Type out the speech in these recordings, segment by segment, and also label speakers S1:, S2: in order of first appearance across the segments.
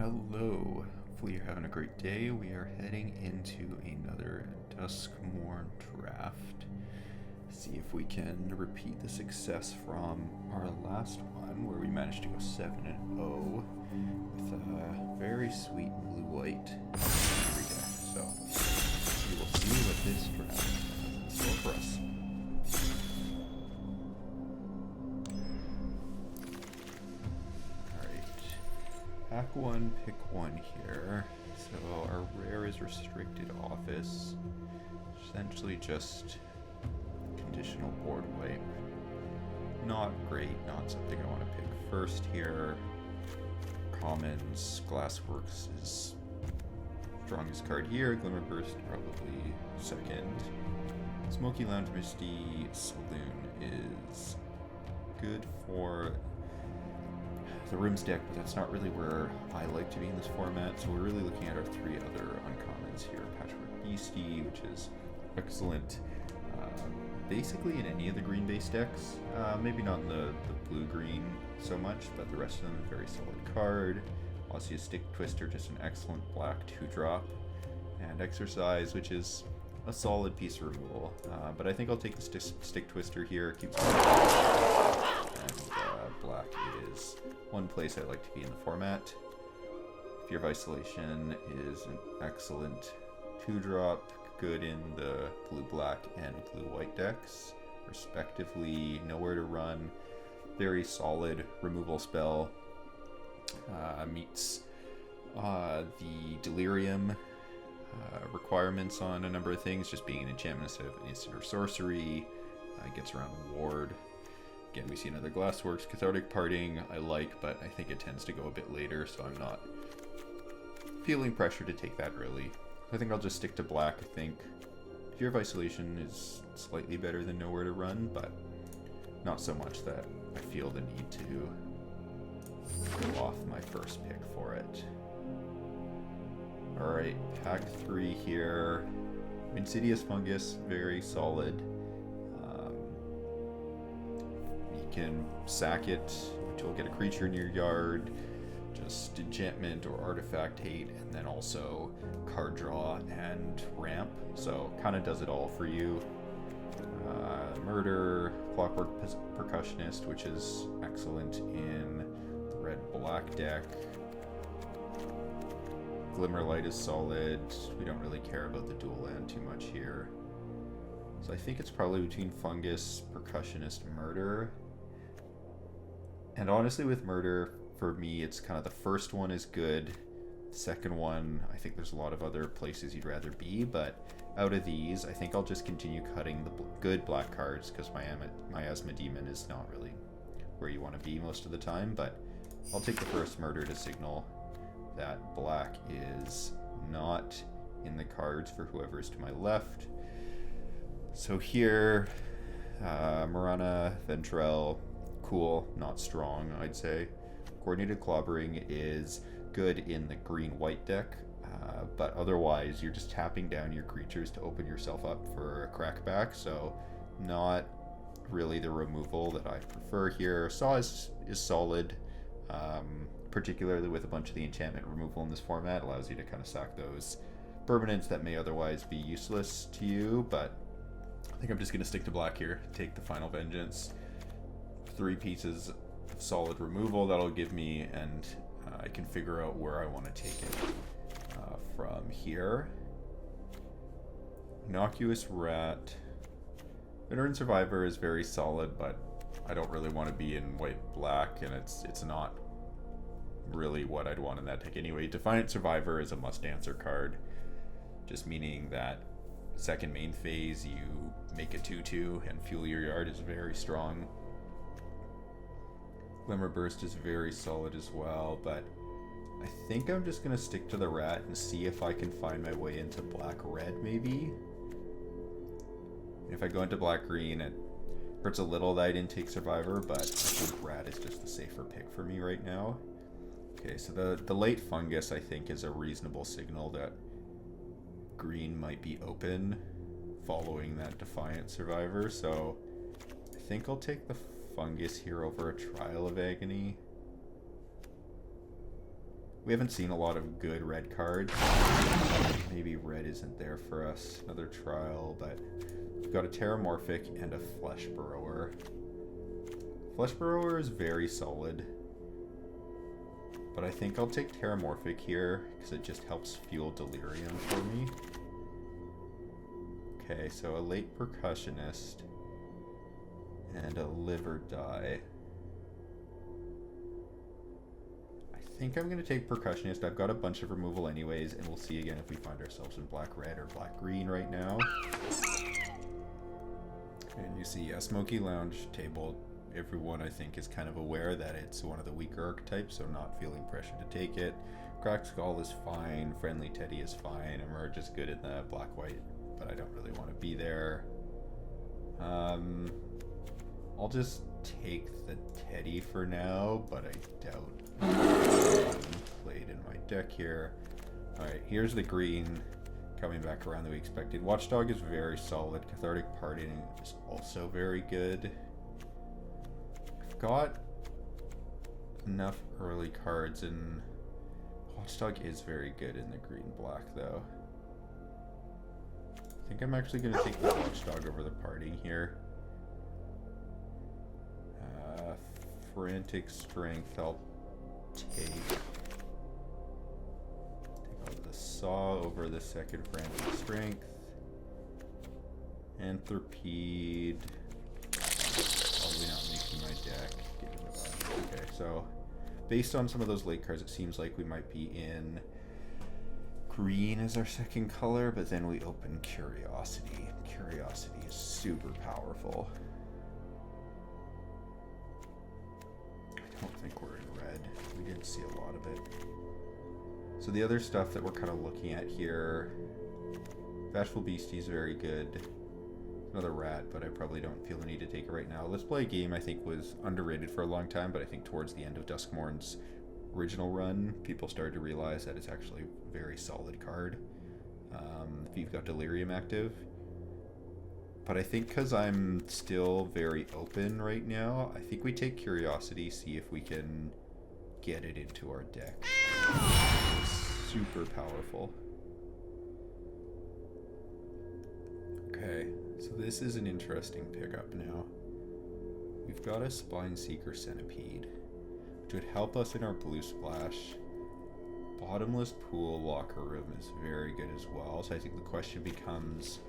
S1: Hello, hopefully you're having a great day. We are heading into another Duskmourn draft. See if we can repeat the success from our last one where we managed to go 7-0 with a very sweet blue-white every deck. So we will see what this draft has in store for us. Pack one, pick one here. So our rare is restricted office. Essentially just conditional board wipe. Not great, not something I want to pick first here. Commons, Glassworks is strongest card here. Glimmerburst probably second. Smoky Lounge Misty Saloon is good for the Rims deck, but that's not really where I like to be in this format, so we're really looking at our three other uncommons here. Patchwork Beastie, which is excellent basically in any of the green-based decks. Maybe not in the blue-green so much, but the rest of them are very solid card. Osseous Stick Twister, just an excellent black 2-drop. And Exercise, which is a solid piece of removal. But I think I'll take the Stick Twister here. Keeps black is one place I like to be in the format. Fear of Isolation is an excellent 2-drop, good in the blue-black and blue-white decks, respectively. Nowhere to Run, very solid removal spell. Meets the Delirium requirements on a number of things, just being an enchantment instead of an instant or sorcery. Gets around Ward. Again, we see another Glassworks. Cathartic Parting I like, but I think it tends to go a bit later, so I'm not feeling pressure to take that early. I think I'll just stick to black, I think. Fear of Isolation is slightly better than Nowhere to Run, but not so much that I feel the need to go off my first pick for it. Alright, pack 3 here. Insidious Fungus, very solid. Can sack it, which will get a creature in your yard, just enchantment or artifact hate, and then also card draw and ramp, so kind of does it all for you. Murder, Clockwork Percussionist, which is excellent in the red-black deck. Glimmerlight is solid. We don't really care about the dual land too much here. So I think it's probably between Fungus, Percussionist, Murder. And honestly, with Murder, for me, it's kind of the first one is good. The second one, I think there's a lot of other places you'd rather be, but out of these, I think I'll just continue cutting the good black cards, because my Miasma Demon is not really where you want to be most of the time, but I'll take the first Murder to signal that black is not in the cards for whoever is to my left. So here, Marana, Ventrell, cool, not strong, I'd say. Coordinated Clobbering is good in the green-white deck, but otherwise you're just tapping down your creatures to open yourself up for a crackback, so not really the removal that I prefer here. Saw is solid, particularly with a bunch of the enchantment removal in this format. Allows you to kind of sack those permanents that may otherwise be useless to you, but I think I'm just going to stick to black here, take the Final Vengeance. 3 pieces of solid removal that'll give me, and I can figure out where I want to take it from here. Innocuous Rat. Veteran Survivor is very solid, but I don't really want to be in white-black, and it's not really what I'd want in that deck anyway. Defiant Survivor is a must-answer card, just meaning that second main phase you make a 2/2 and Fuel Your Yard is very strong. Glimmerburst is very solid as well, but I think I'm just going to stick to the rat and see if I can find my way into black-red, maybe. If I go into black-green, it hurts a little that I didn't take Survivor, but I think rat is just the safer pick for me right now. Okay, so the late Fungus, I think, is a reasonable signal that green might be open following that Defiant Survivor, so I think I'll take the Fungus here over a Trial of Agony. We haven't seen a lot of good red cards. Maybe red isn't there for us. Another trial, but we've got a Terramorphic and a Flesh Burrower. Flesh Burrower is very solid, but I think I'll take Terramorphic here because it just helps fuel Delirium for me. Okay, so a late Percussionist and a Liver Die. I think I'm going to take Percussionist. I've got a bunch of removal anyways, and we'll see again if we find ourselves in black-red or black-green right now. And you see a Smoky Lounge table. Everyone, I think, is kind of aware that it's one of the weaker archetypes, so not feeling pressure to take it. Cracked Skull is fine. Friendly Teddy is fine. Emerge is good in the black-white, but I don't really want to be there. I'll just take the Teddy for now, but I doubt played in my deck here. Alright, here's the green coming back around that we expected. Watchdog is very solid. Cathartic Parting is also very good. I've got enough early cards, and Watchdog is very good in the green-black, though. I think I'm actually going to take the Watchdog over the Parting here. Frantic Strength, I'll take out the Saw over the second Frantic Strength. Anthrapede, probably not making my deck. Okay, so based on some of those late cards, it seems like we might be in green as our second color, but then we open Curiosity. Curiosity is super powerful. I don't think we're in red. We didn't see a lot of it. So the other stuff that we're kind of looking at here, Bashful Beastie is very good. Another rat, but I probably don't feel the need to take it right now. Let's Play a Game, I think, was underrated for a long time, but I think towards the end of Duskmourn's original run, people started to realize that it's actually a very solid card if you've got Delirium active. But I think because I'm still very open right now, I think we take Curiosity, see if we can get it into our deck. It's super powerful. Okay, so this is an interesting pickup now. We've got a Spineseeker Centipede, which would help us in our blue splash. Bottomless Pool Locker Room is very good as well, so I think the question becomes,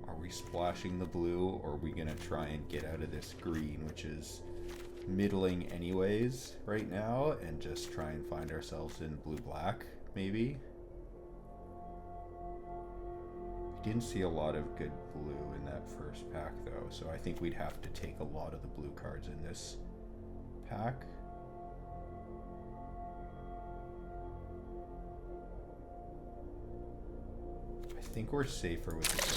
S1: are we splashing the blue, or are we going to try and get out of this green, which is middling anyways right now, and just try and find ourselves in blue-black, maybe? We didn't see a lot of good blue in that first pack, though, so I think we'd have to take a lot of the blue cards in this pack. I think we're safer with this.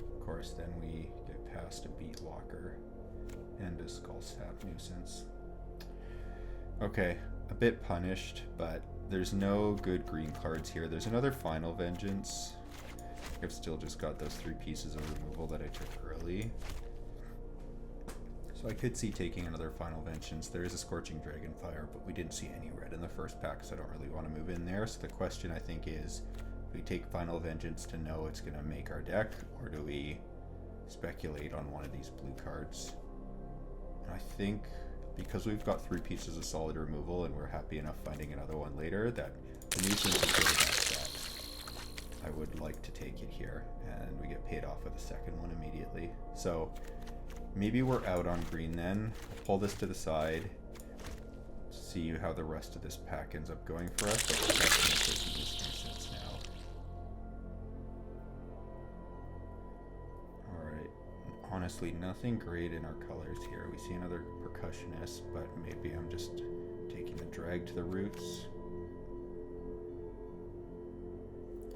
S1: Of course, then we get past a Beat Locker and a Skullsap Nuisance. Okay, a bit punished, but there's no good green cards here. There's another Final Vengeance. I've still just got those 3 pieces of removal that I took early. So I could see taking another Final Vengeance. There is a Scorching Dragonfire, but we didn't see any red in the first pack, so I don't really want to move in there. So the question, I think, is, do we take Final Vengeance to know it's going to make our deck, or do we speculate on one of these blue cards? And I think, because we've got 3 pieces of solid removal, and we're happy enough finding another one later, that the Nuisance is good enough that I would like to take it here, and we get paid off with a second one immediately. So maybe we're out on green then. I'll pull this to the side, see how the rest of this pack ends up going for us. But we're definitely taking this Nuisance now. Alright, honestly, nothing great in our colors here. We see another Percussionist, but maybe I'm just taking the Drag to the roots.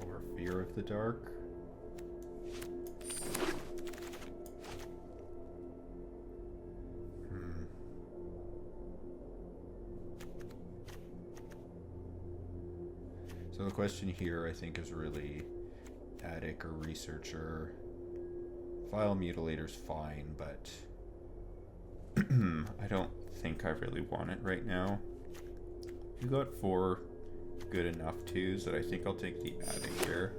S1: Or Fear of the Dark. So the question here, I think, is really Attic or Researcher. File Mutilator's fine, but I don't think I really want it right now. You got 4 good enough 2s that I think I'll take the attic here.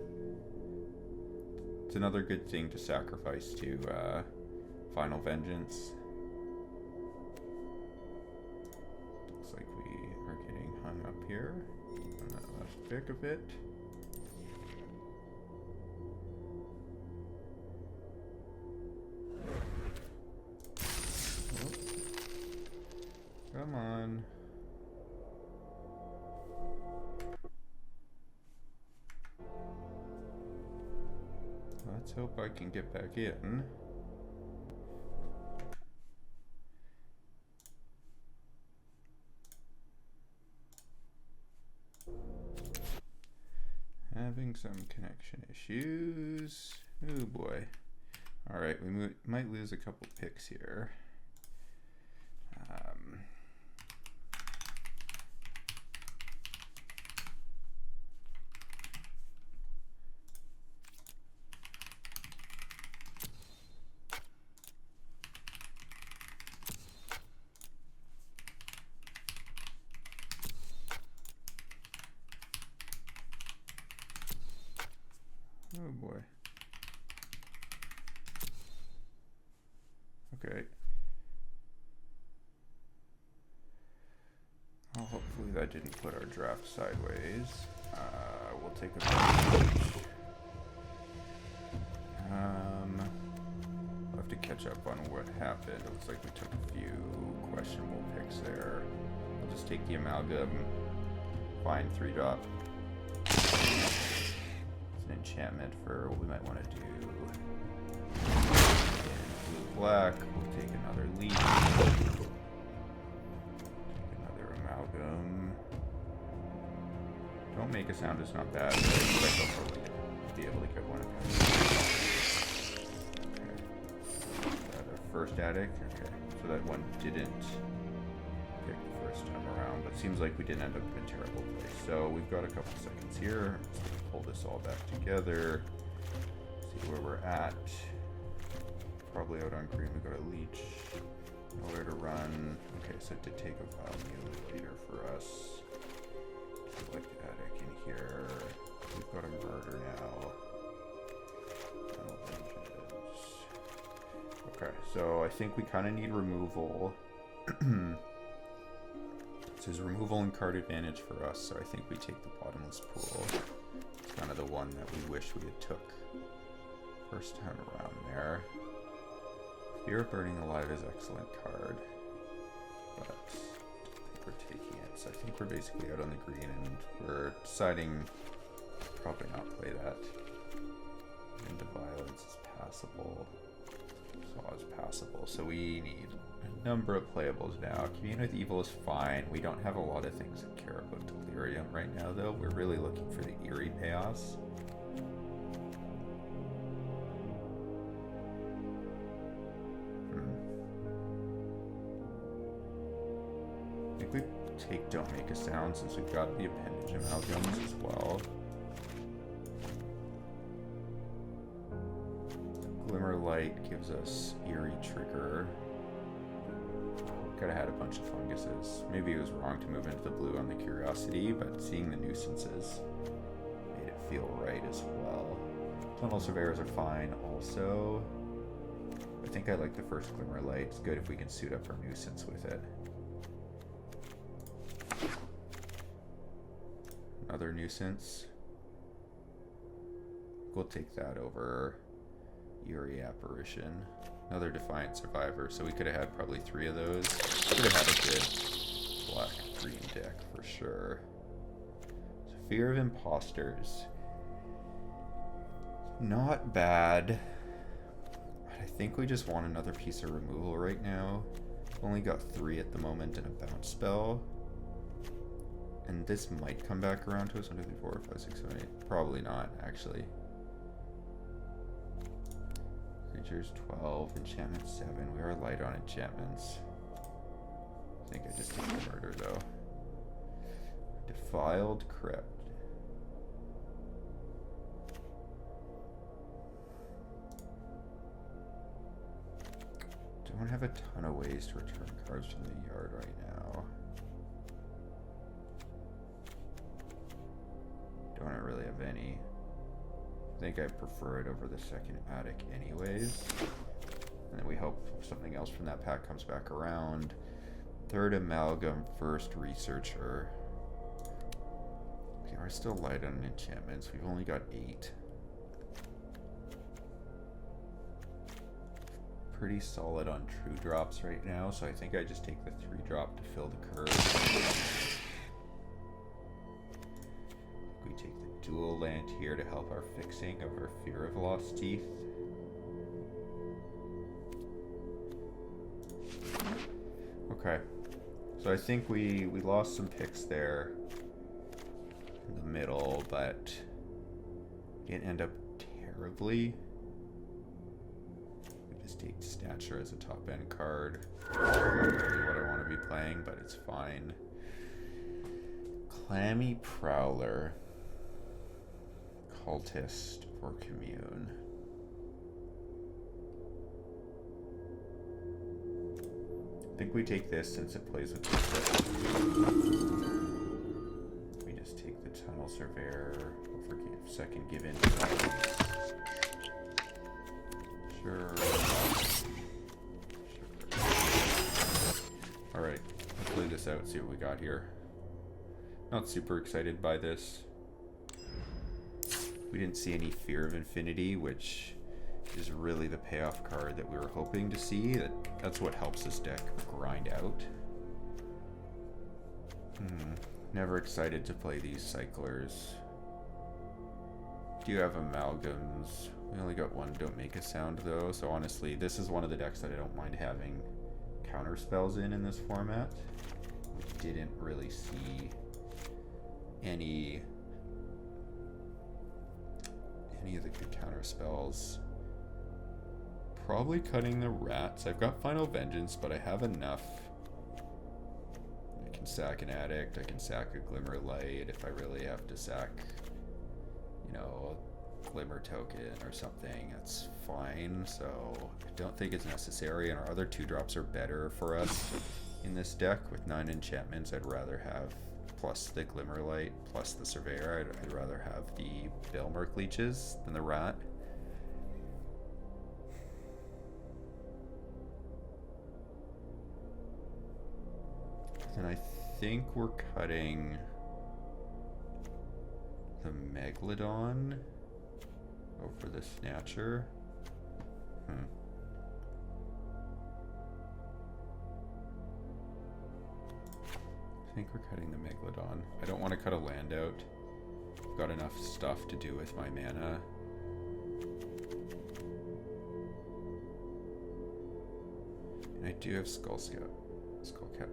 S1: It's another good thing to sacrifice to Final Vengeance. Looks like we are getting hung up here on that last pick of it. Oh. Come on. Let's hope I can get back in. Having some connection issues. Oh boy. Alright, we might lose a couple picks here. Oh boy. Okay. Well, hopefully that didn't put our draft sideways. We'll take a I'll have to catch up on what happened. It looks like we took a few questionable picks there. I'll just take the amalgam. Fine, 3-drop. Enchantment for what we might want to do. Blue black, we'll take another leaf. Take another amalgam. Don't make a sound, it's not bad. But I expect I'll probably be able to get one. Okay. Our first attic. Okay. So that one didn't pick the first time around, but seems like we didn't end up in a terrible place. So we've got a couple seconds here. Pull this all back together, see where we're at. Probably out on green, we got a leech, nowhere to run. Okay, so to take a value later for us. Like attic in here. We've got a murder now. Okay, so I think we kind of need removal. This is removal and card advantage for us, so I think we take the bottomless pool. It's kind of the one that we wish we had took first time around there. Fear of Burning Alive is excellent card, but I think we're taking it. So I think we're basically out on the green and we're deciding to probably not play that. Into Violence is passable. Saw is passable. So we need a number of playables now. Commune with Evil is fine. We don't have a lot of things that care about Delirium right now, though. We're really looking for the Eerie payoffs. I think we take Don't Make a Sound since we've got the Appendage Amalgams as well. Glimmer Light gives us Eerie Trigger. Could have had a bunch of funguses. Maybe it was wrong to move into the blue on the Curiosity, but seeing the Nuisances made it feel right as well. Tunnel Surveyors are fine also. I think I like the first Glimmer Light. It's good if we can suit up our Nuisance with it. Another Nuisance. We'll take that over Eerie Apparition. Another Defiant Survivor, so we could have had probably 3 of those. Could have had a good black-green deck for sure. So Fear of Imposters. Not bad. I think we just want another piece of removal right now. Only got 3 at the moment and a bounce spell. And this might come back around to us. 1, 2, 3, 4, 5, 6, 7, 8. Probably not, actually. Creatures 12, enchantment 7. We are light on enchantments. I think I just take the murder though. Defiled Crypt. don't have a ton of ways to return cards from the yard right now. Don't really have any. I think I prefer it over the second attic anyways. And then we hope something else from that pack comes back around. Third amalgam, first researcher. Okay, we're still light on enchantments. We've only got 8. Pretty solid on true drops right now, so I think I just take the 3-drop to fill the curve. We take the dual land here to help our fixing of our Fear of Lost Teeth. Okay, so I think we lost some picks there in the middle, but didn't end up terribly. Take Snatcher as a top end card. Not really what I want to be playing, but it's fine. Clammy Prowler, Cultist, or Commune. I think we take this since it plays with this. We just take the Tunnel Surveyor over second give in. Sure. Alright, let's play this out, see what we got here. Not super excited by this. We didn't see any Fear of Infinity, which is really the payoff card that we were hoping to see. That's what helps this deck grind out. Never excited to play these cyclers. Do have amalgams. We only got one Don't Make a Sound though, so honestly, this is one of the decks that I don't mind having counter spells in this format. We didn't really see any of the good counter spells. Probably cutting the rats. I've got Final Vengeance, but I have enough. I can sack an Addict, I can sack a Glimmer Light if I really have to sack, you know, Glimmer token or something. That's fine, so I don't think it's necessary, and our other 2-drops are better for us in this deck. With 9 enchantments, I'd rather have plus the Glimmer Light plus the Surveyor. I'd rather have the Belmerk Leeches than the Rat. And I think we're cutting the Megalodon over the Snatcher. I think we're cutting the Megalodon. I don't want to cut a land out. I've got enough stuff to do with my mana. And I do have Skullcat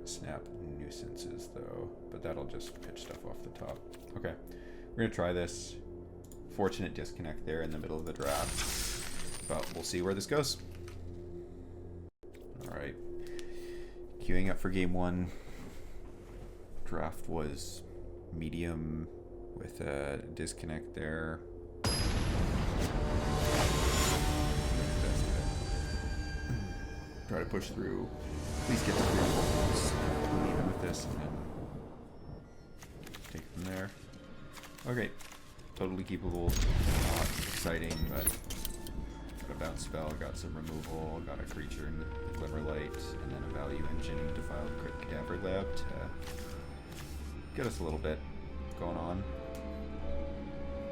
S1: Snap Nuisances though, but that'll just pitch stuff off the top. Okay, we're gonna try this. Fortunate disconnect there in the middle of the draft, but we'll see where this goes. Alright, queuing up for game 1. Draft was medium with a disconnect there. Try to push through. Please get to 3 goals. Even with this, and then take it from there. Okay, totally keepable. Not exciting, but got a bounce spell, got some removal, got a creature in the Glimmer Light, and then a value engine, Defiled Crypt Cadaver Lab to get us a little bit going on.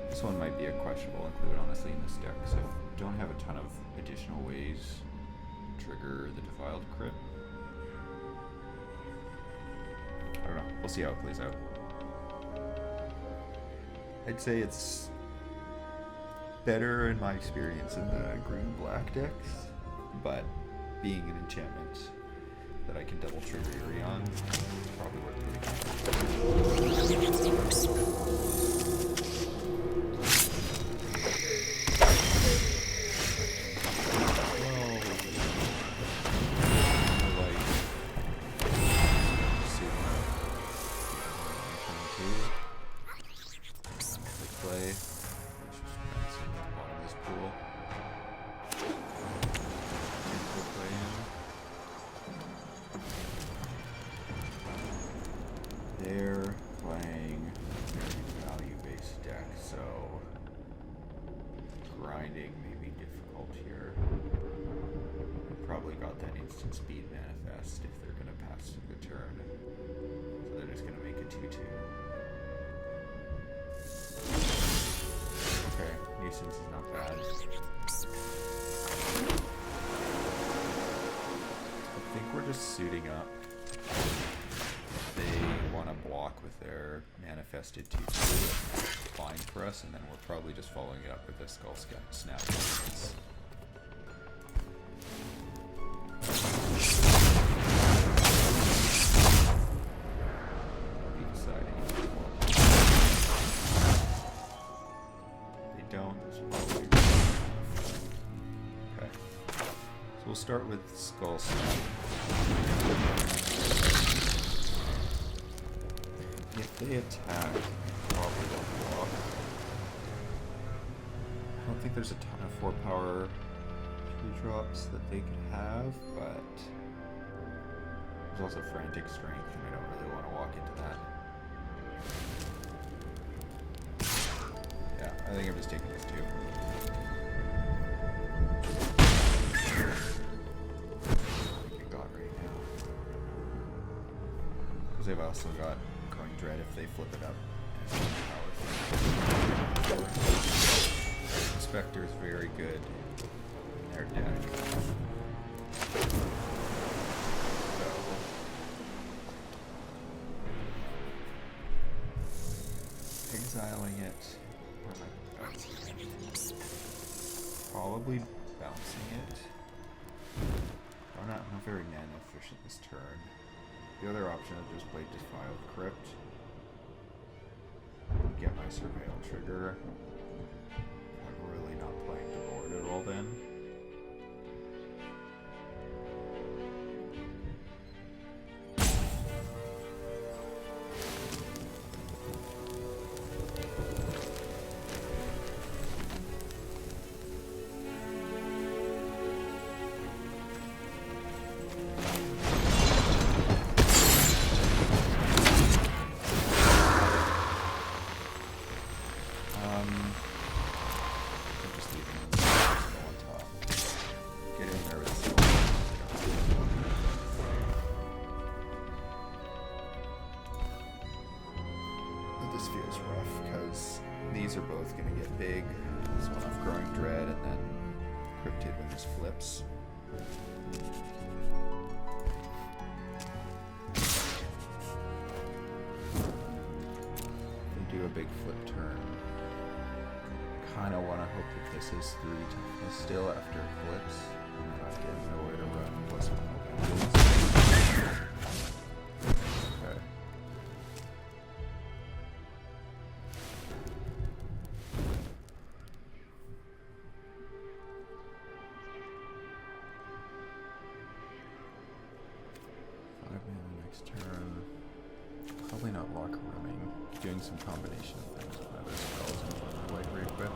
S1: This one might be a questionable include, honestly, in this deck, so don't have a ton of additional ways to trigger the Defiled Crypt. I don't know. We'll see how it plays out. I'd say it's better in my experience in the green-black decks, but being an enchantment that I can double trigger Eerie on, probably worth They're playing a very value-based deck, so grinding may be difficult here. Probably got that instant speed manifest if they're going to pass through the turn. So they're just going to make a 2-2. Okay, Nuissance is not bad. I think we're just suiting up. They want to block with their manifested 2-2. Fine for us, and then we're probably just following it up with a Skull Snap. We'll start with Skull Snap. If they attack, probably don't block. I don't think there's a ton of 4-power 2-drops that they could have, but there's also Frantic Strength, and I don't really want to walk into that. Yeah, I think I'm just taking this too. They've also got Growing Dread if they flip it up. Spectre is very good in their deck. So, exiling it. Probably bouncing it. I'm not very mana efficient this turn. The other option is just play Defiled Crypt. Get my Surveil trigger. I'm really not playing the board at all then. This feels rough because these are both going to get big. This one off Growing Dread and then Cryptid when this flips. They do a big flip turn. Kind of want to hope that this is 3 toughness still after it flips. And then I get nowhere to run plus 1 open. Okay. 5 mana next turn. Probably not locker rooming. Doing some combination of things with other spells and put my white ray equip.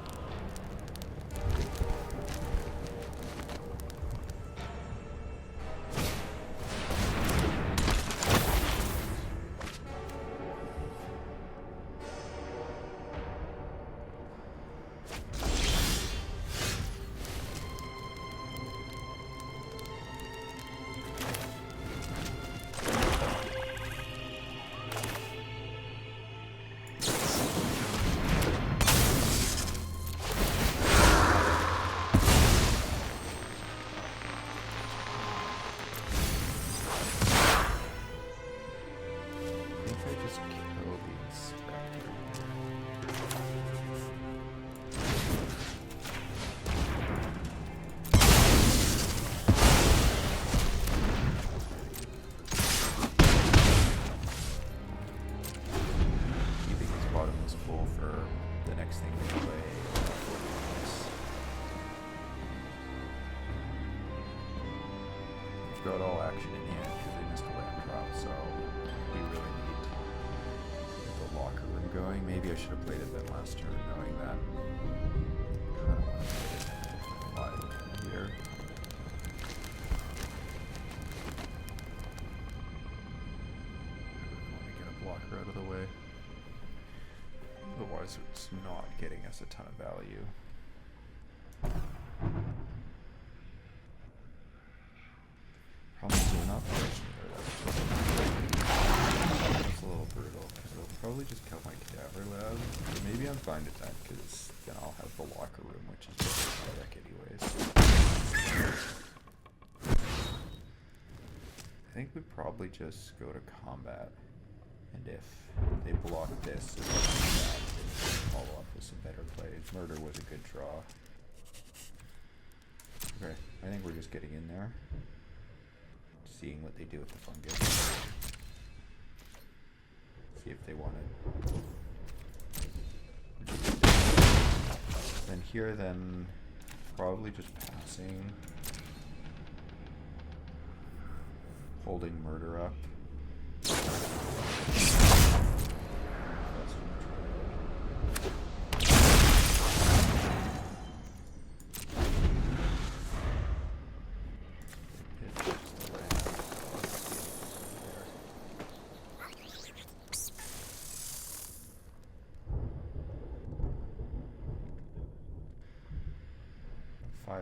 S1: Got all action in hand because they missed a land drop, so we really need to get the locker room going. Maybe I should have played it that last turn, knowing that. Kind of want to play it live here. I really want to get a block blocker out of the way. Otherwise, it's not getting us a ton of value. Probably still not pushing either. That's a little brutal, because I'll probably just kill my Cadaver Lab. But maybe I'm fine with that, because then I'll have the locker room, which is just my deck anyways. I think we probably just go to combat. And if they block this and that, then follow up with some better plays. Murder was a good draw. Okay, I think we're just getting in there. Seeing what they do with the fungus. See if they want it. Then here, then probably just passing. Holding Murder up.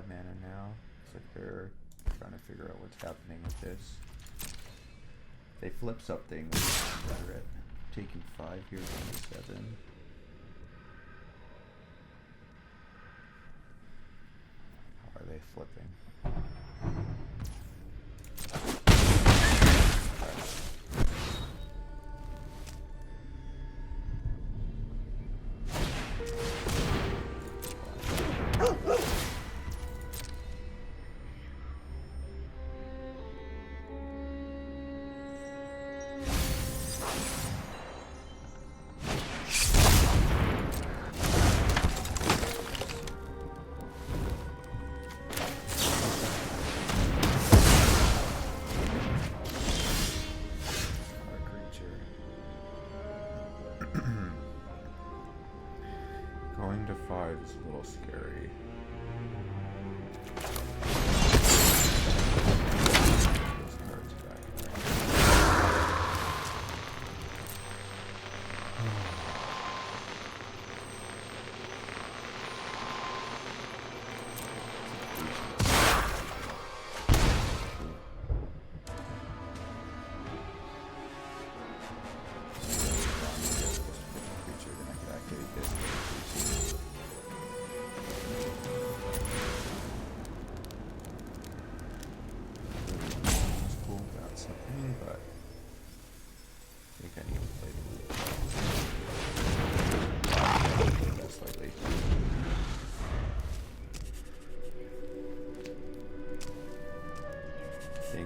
S1: Mana now. Looks like they're trying to figure out what's happening with this. They flip something, better it. Taking 5 here, down to 7. How are they flipping? Going to 5 is a little scary. Those cards back there.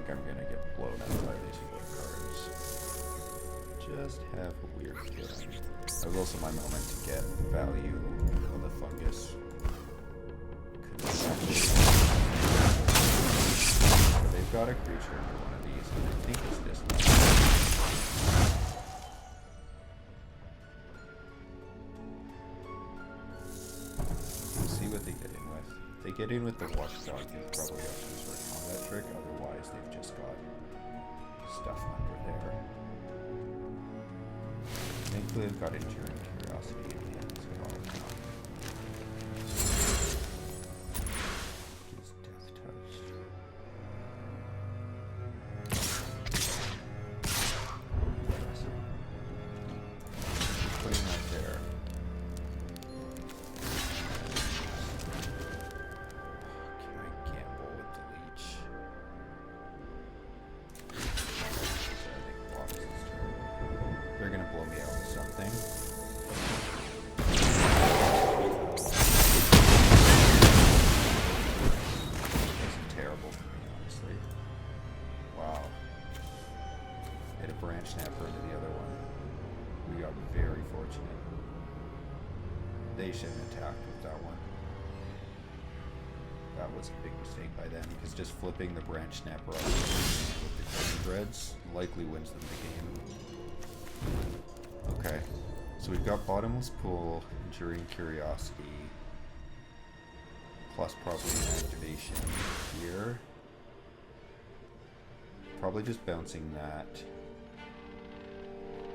S1: I'm gonna get blown out by these wood cards. Just have a weird feeling. That was also my moment to get value on the fungus. They've got a creature under one of these, and I think it's this one. We'll see what they get in with. If they get in with the watchdog, they'll probably have some sort of combat trick. Otherwise, they've just got stuff under there. Thankfully, they've got Enduring Curiosity in the end as well. Just Death Touch. Putting that there. Snapper into the other one. We got very fortunate. They shouldn't have attacked with that one. That was a big mistake by them, because just flipping the branch snapper off with the cutting dreads likely wins them the game. Okay, so we've got Bottomless Pool, Enduring Curiosity, plus probably an activation here. Probably just bouncing that.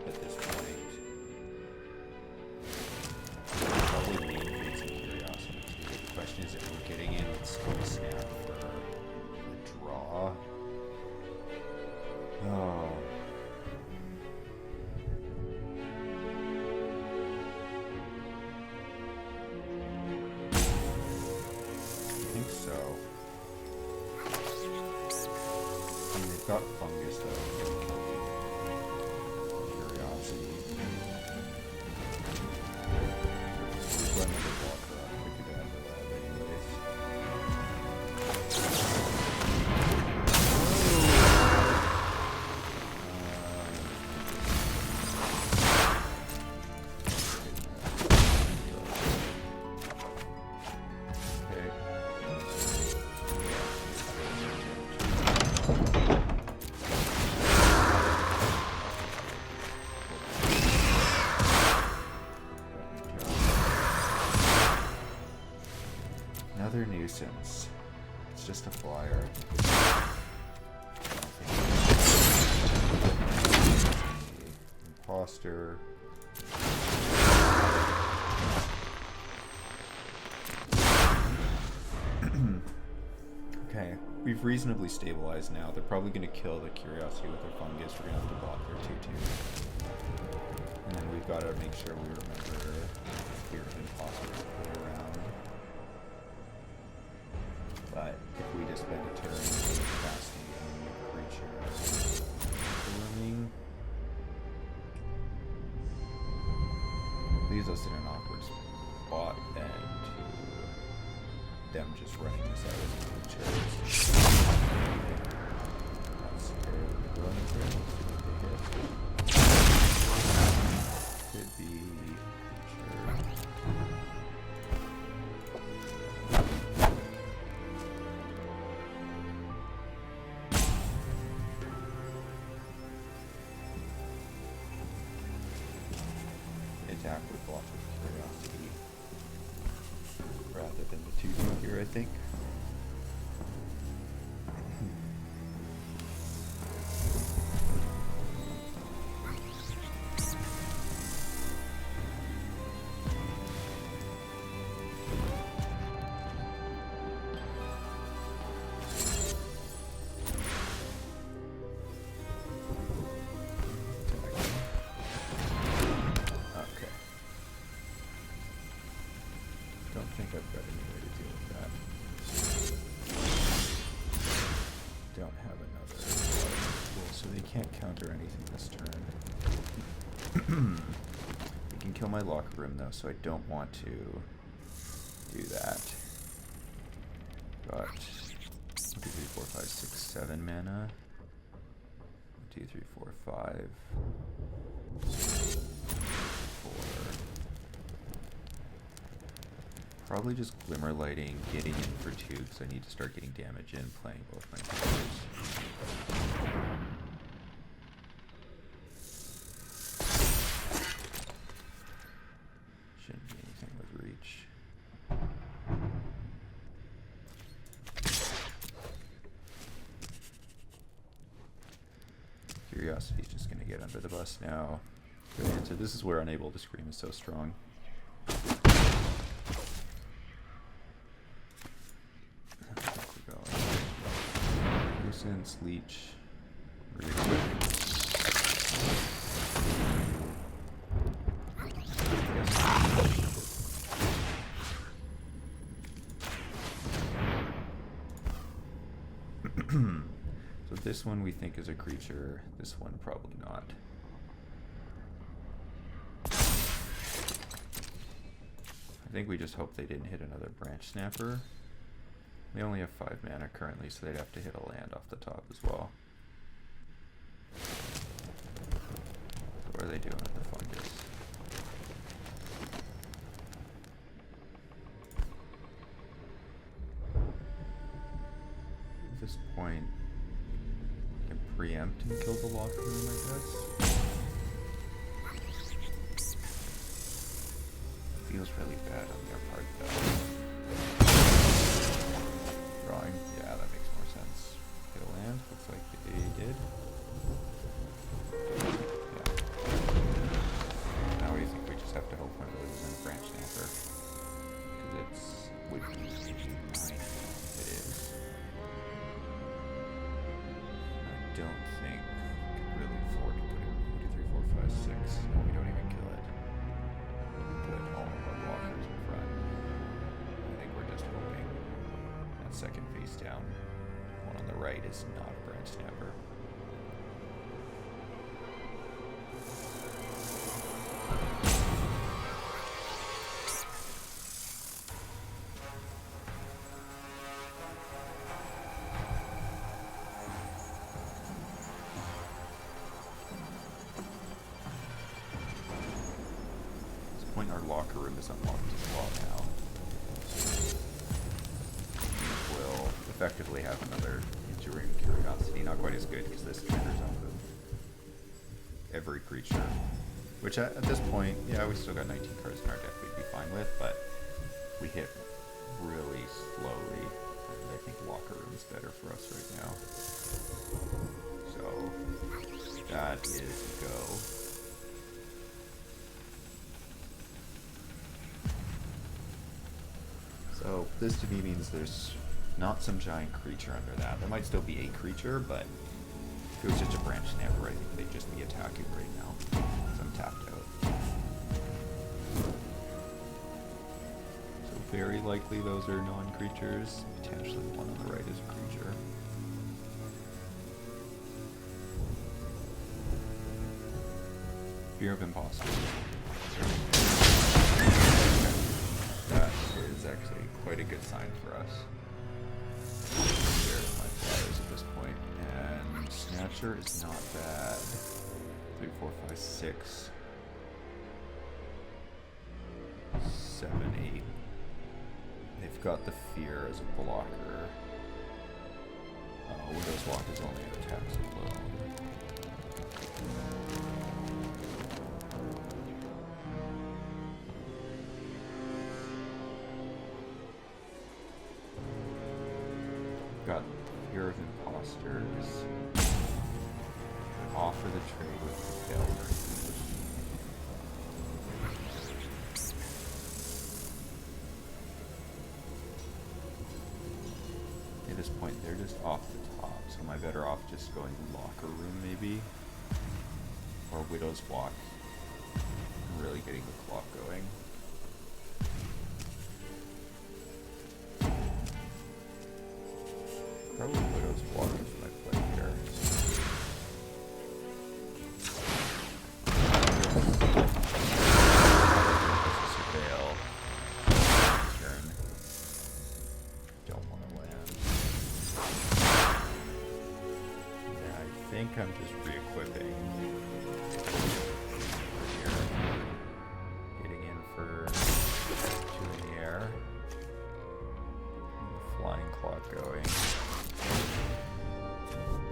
S1: at this point. Probably lean create some curiosity too. The question is if we're getting in with Skull Snap for a draw. Oh. Got fungus though. Curiosity. We'll run another blocker up. We could add the lab anyways. Another Nuissance. It's just a flyer. Imposter. Okay, we've reasonably stabilized now. They're probably going to kill the Curiosity with their fungus. We're going to have to block their 2/2. And then we've got to make sure we remember here an imposter to play around. But if we just spend a turn casting a creature blooming, leaves us in an awkward spot then to them just running this out as creatures. That's fairly good. Could be creature. Attack with block of Curiosity rather than the 2/2 here, I think. Counter anything this turn. We can kill my locker room though, so I don't want to do that. Got 1, 2, 3, 4, 5, 6, 7 mana. 1, 2, 3, 4, 5. 4. Probably just Glimmer Lighting, getting in for 2 because I need to start getting damage in, playing both my players. Curiosity's just going to get under the bus now. Good answer. This is where Unable to Scream is so strong. Nuissance, Leech, So this one we think is a creature, this one probably not. I think we just hope they didn't hit another Branch Snapper. They only have 5 mana currently, so they'd have to hit a land off the top as well. So what are they doing with the fungus? At this point, I can preempt and kill the locker room, I guess. Feels really bad on their part, though. Drawing, yeah, that makes more sense. Hit a land, looks like they did. Yeah. face down. The one on the right is not a branch snapper. Our locker room is unlocked as well now. We'll effectively have another Enduring Curiosity. Not quite as good because this triggers off of every creature. Which at this point, yeah, we still got 19 cards in our deck we'd be fine with, but we hit really slowly. And I think locker room's better for us right now. So that is a go. So this to me means there's not some giant creature under that. There might still be a creature, but if it was just a branch snapper, I think they'd just be attacking right now. So I'm tapped out. So very likely those are non-creatures. Potentially one on the right is a creature. Fear of Imposter. That is actually quite a good sign for us. Here's my flyers at this point. And Snatcher is not bad. 3, 4, 5, 6. 7, 8. They've got the Fear as a blocker. Widow's Walk is only an attacks alone. Got Fear of Imposters. Offer the trade with the Elder. At this point, they're just off the top, so am I better off just going locker room maybe? Or Widow's Walk, and really getting the clock going. Probably Widow's Walk is my play here. Surveil. Turn. Don't want to land. Yeah, I think I'm just re-equipping. Here. Getting in for 2 in the air. And the flying clock going.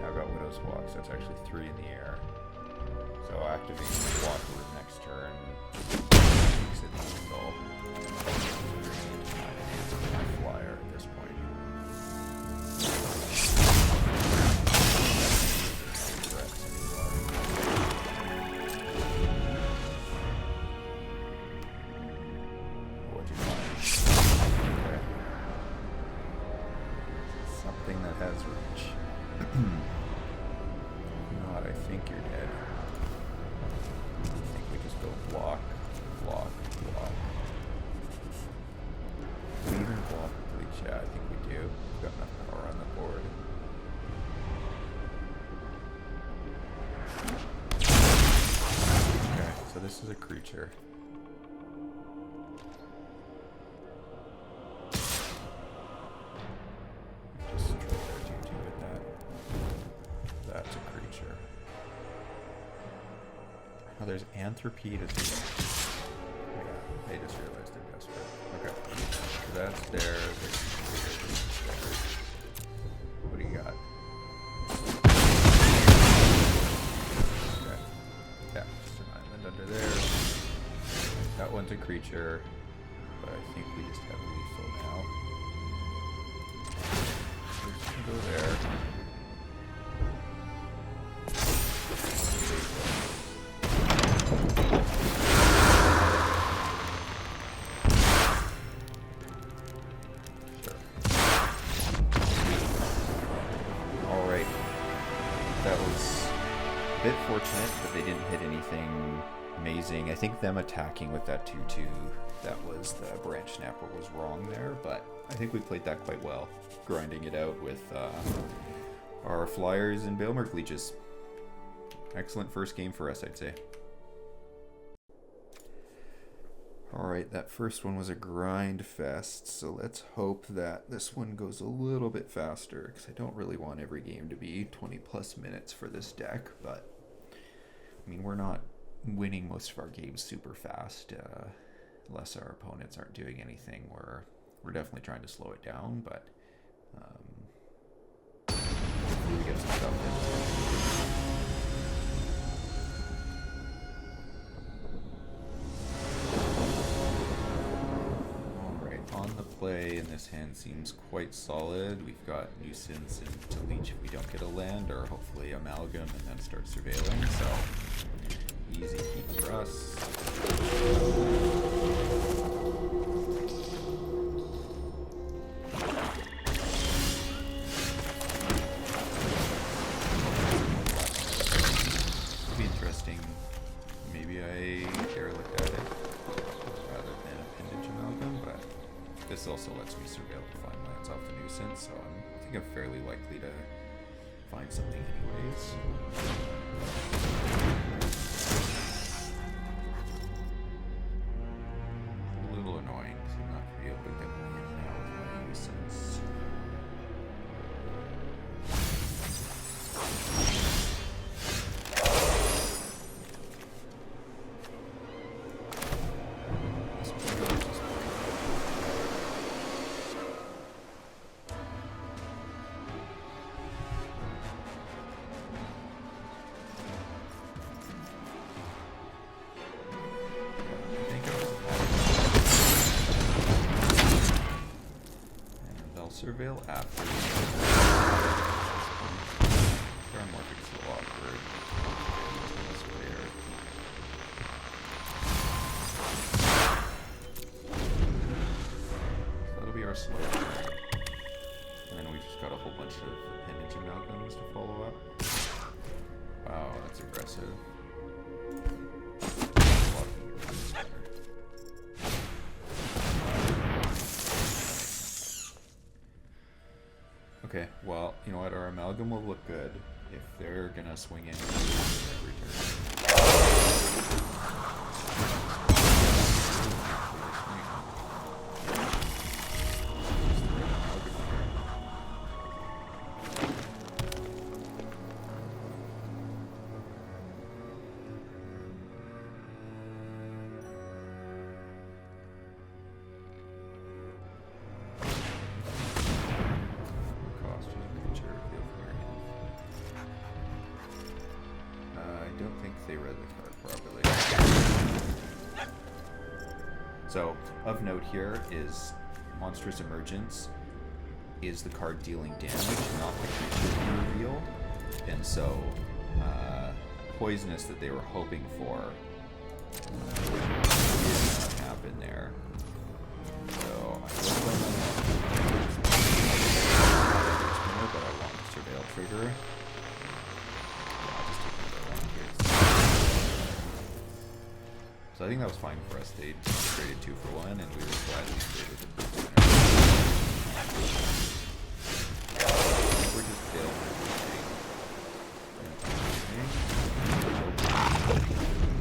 S1: Now I've got Widow's Walk, so it's actually 3 in the air. So activating the locker room next turn makes it lethal. My flyer at this point. What'd you find? Okay. Something that has reach. Not, I think you're dead. I think we just go block, block, block. Do we even block bleach? Yeah, I think we do. We've got enough power on the board. Okay, so this is a creature. Just try their 2/2 with that. That's a creature. Oh, there's Anthropede as well. Yeah, they just realized they're desperate. Okay. So that's theirs. What do you got? Okay. Yeah, just an island under there. That one's a creature, but I think we just have lethal now. So we can go there. Bit fortunate that they didn't hit anything amazing. I think them attacking with that 2/2, that was the branch snapper was wrong there, but I think we played that quite well, grinding it out with our flyers and Balemerc leeches. Excellent first game for us, I'd say. Alright, that first one was a grind fest, so let's hope that this one goes a little bit faster, because I don't really want every game to be 20 plus minutes for this deck, but I mean, we're not winning most of our games super fast, unless our opponents aren't doing anything. We're definitely trying to slow it down, but hopefully we get some stuff in. Play in this hand seems quite solid. We've got Nuissance and to leech if we don't get a land, or hopefully Amalgam and then start surveilling, so easy keep for us. It'll be interesting. Maybe I derelict at it rather than Appendage Amalgam, but this also lets me surveil to find lands off the Nuissance, so I think I'm fairly likely to find something anyways. A little annoying because I'm not going to be able to get one in now with my Nuissance. Surveil after. Paramorphic's a little awkward. So that'll be our slow turn. And then we just got a whole bunch of Appendage Amalgams to follow up. Wow, that's aggressive. Okay, well, you know what, our Amalgam will look good if they're gonna swing in every turn. So, of note here is Monstrous Emergence is the card dealing damage, not the creature being revealed. And so, Poisonous that they were hoping for did not happen there. So, I but I want the Surveil trigger. So I think that was fine for us. They traded 2 for 1, and we were glad we traded the first one. We're just built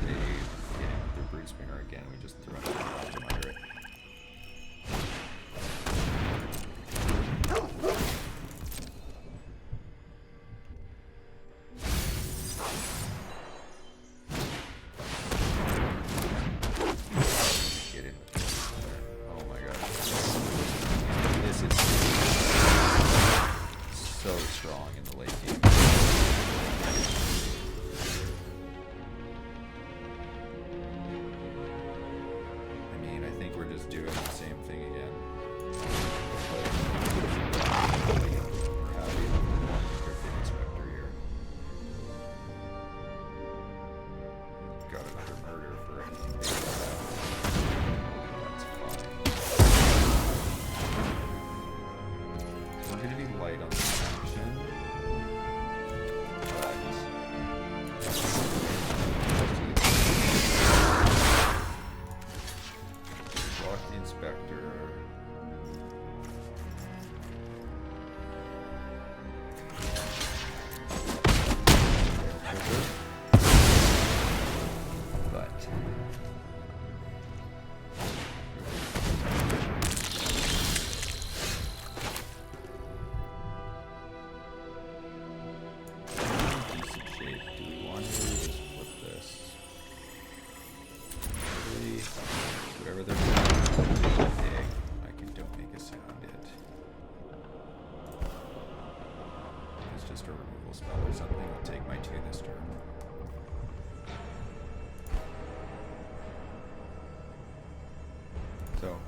S1: they get in with their Brood Springer again. We just throw it under it.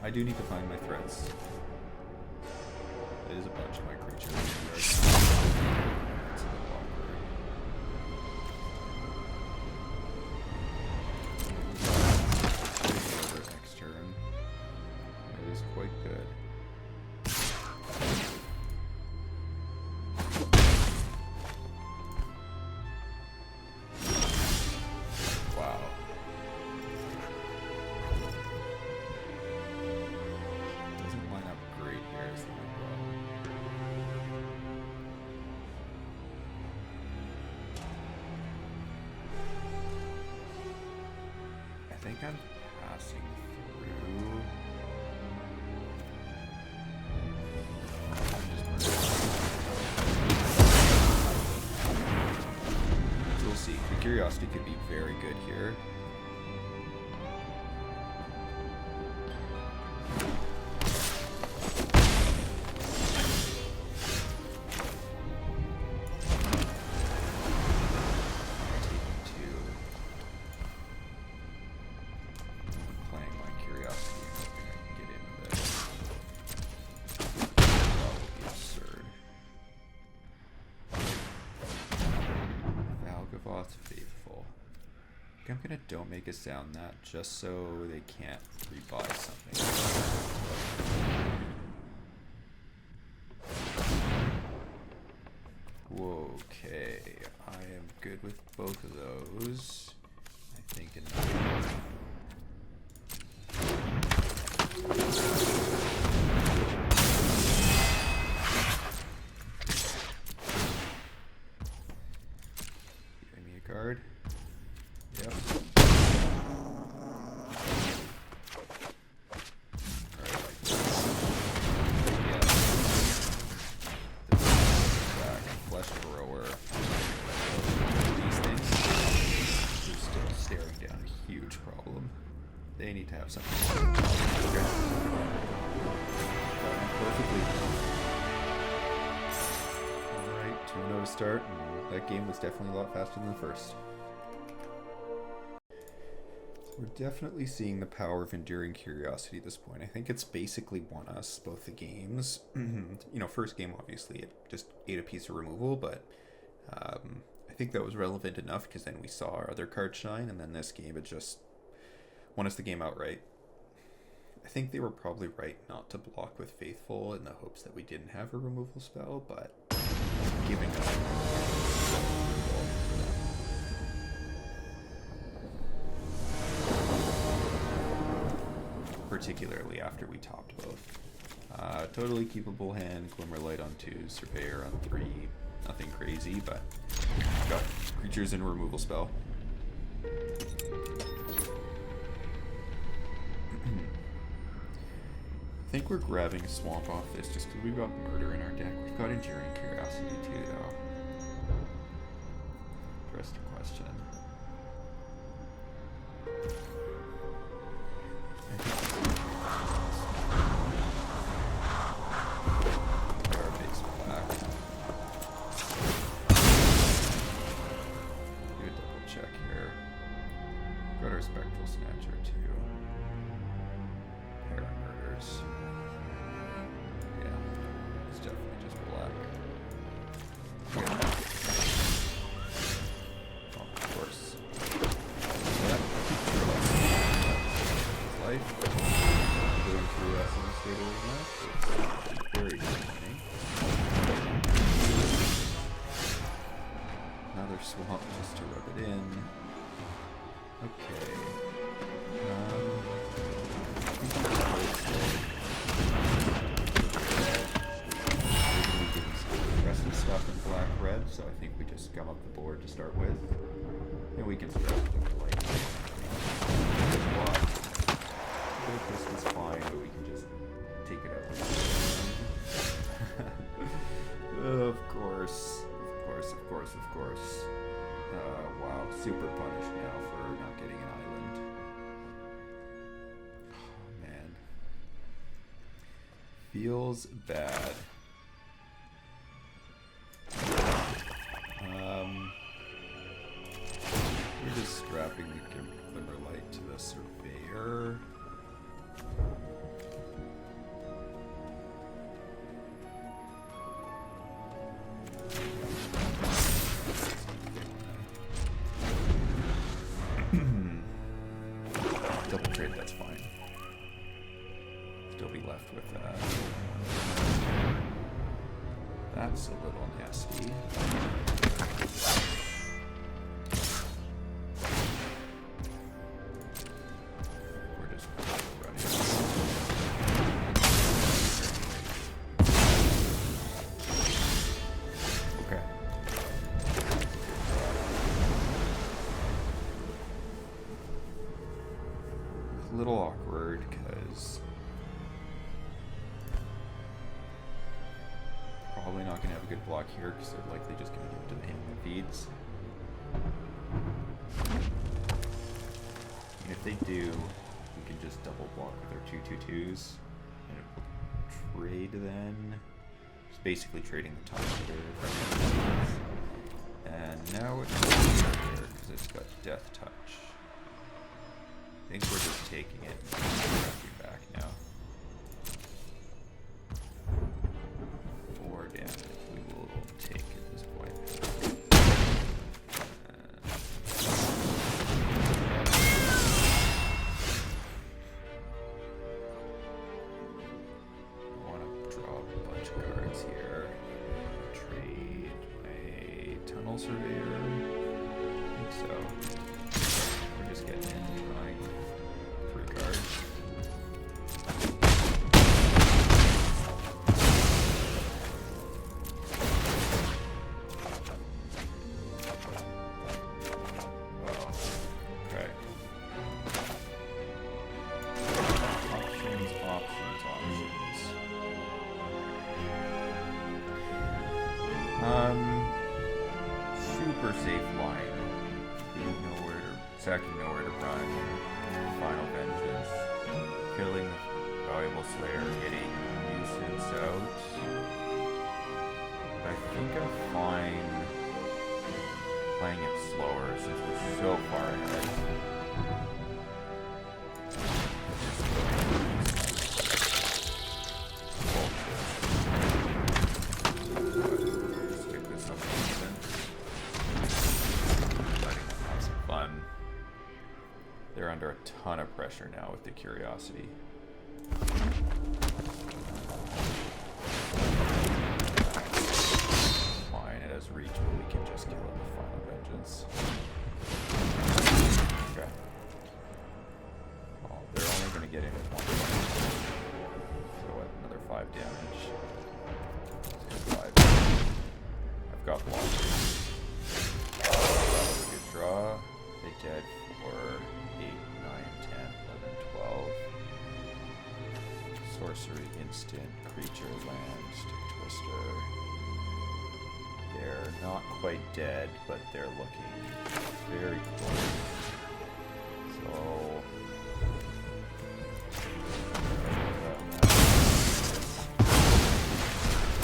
S1: I do need to find my threats. It is a bunch of my creatures. It's a bit awkward. Next turn. It is quite good. Wow. Doesn't line up great here as the problem. I think I'm passing through. So we'll see. The curiosity could be very good here. Faithful. I'm gonna don't make a sound that just so they can't rebuy something. Okay, I am good with both of those. I think enough. Card. Yep. Alright, like this. Yeah. Back. Flesh Thrower. These things are still staring down a huge problem. They need to have something. Okay. Perfectly. Alright, 2-0 to start. That game was definitely a lot faster than the first. We're definitely seeing the power of enduring curiosity at this point. I think it's basically won us both the games. You know, first game obviously it just ate a piece of removal, but I think that was relevant enough because then we saw our other card shine, and then this game it just won us the game outright. I think they were probably right not to block with Faithful in the hopes that we didn't have a removal spell, but giving us particularly after we topped both. Totally keepable hand, Glimmerlight on 2, Surveyor on 3, nothing crazy, but got creatures and a removal spell. I think we're grabbing a swamp off this just because we've got Murder in our deck. We've got Enduring Curiosity too, though. Interesting question. Our base black. Do a double check here. Got our Spectral Snatcher too. Pair of Murders. Yeah, it's definitely just black. Oh, of course. Yeah, life. Going through us in the state arena. It's very disappointing. Another swamp just to rub it in. Okay. I think I'm just aggressive stuff in black-red, so I think we just gum up the board to start with. And we can spread the light. This is fine, but we can just take it out. Of course. Wow, super punished now for not getting an island. Oh, man. Feels bad. We're just strapping the Glimmerlight to the Surveyor. trade, that's fine. Still be left with that. That's a little nasty. We're just running. Okay. It's a little awkward because probably not going to have a good block here because they're likely just going to give it to the hand that feeds. And if they do, we can just double block with our 2/2/2s and it will trade then. It's basically trading the top here. And now it's here because it's got Death Touch. I think we're just taking it and back now. 4 damage we will take at this point. I want to draw a bunch of cards here. Trade a Tunnel Surveyor. I think so. We're just getting in, drawing 3 cards. Super safe line. Sacking nowhere to run. Final Vengeance. Killing the Valuable Slayer, getting Nuissance out. But I think I'm fine playing it slower since we're so far ahead. They're under a ton of pressure now with the Curiosity. Fine, it has reach, but we can just kill it with Final Vengeance. Okay. Oh, they're only going to get in with 1 point. So what, another 5 damage. So 5. I've got blockers. Good draw. They dead for 8, 9, 10, 11, 12. Sorcery, instant, creature, land, stick twister. They're not quite dead, but they're looking very close. So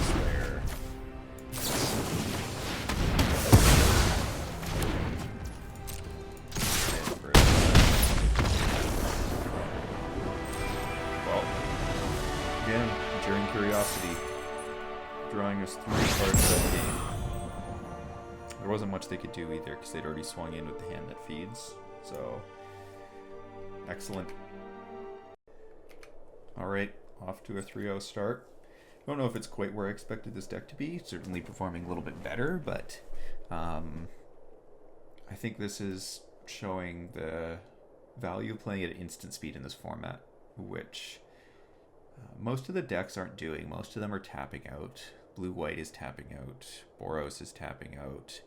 S1: Slayer. Again, Enduring Curiosity, drawing us 3 cards that game. There wasn't much they could do either because they'd already swung in with the hand that feeds. So, excellent. Alright, off to a 3-0 start. Don't know if it's quite where I expected this deck to be. Certainly performing a little bit better, but I think this is showing the value of playing at instant speed in this format, which most of the decks aren't doing. Most of them are tapping out. Blue-white is tapping out. Boros is tapping out.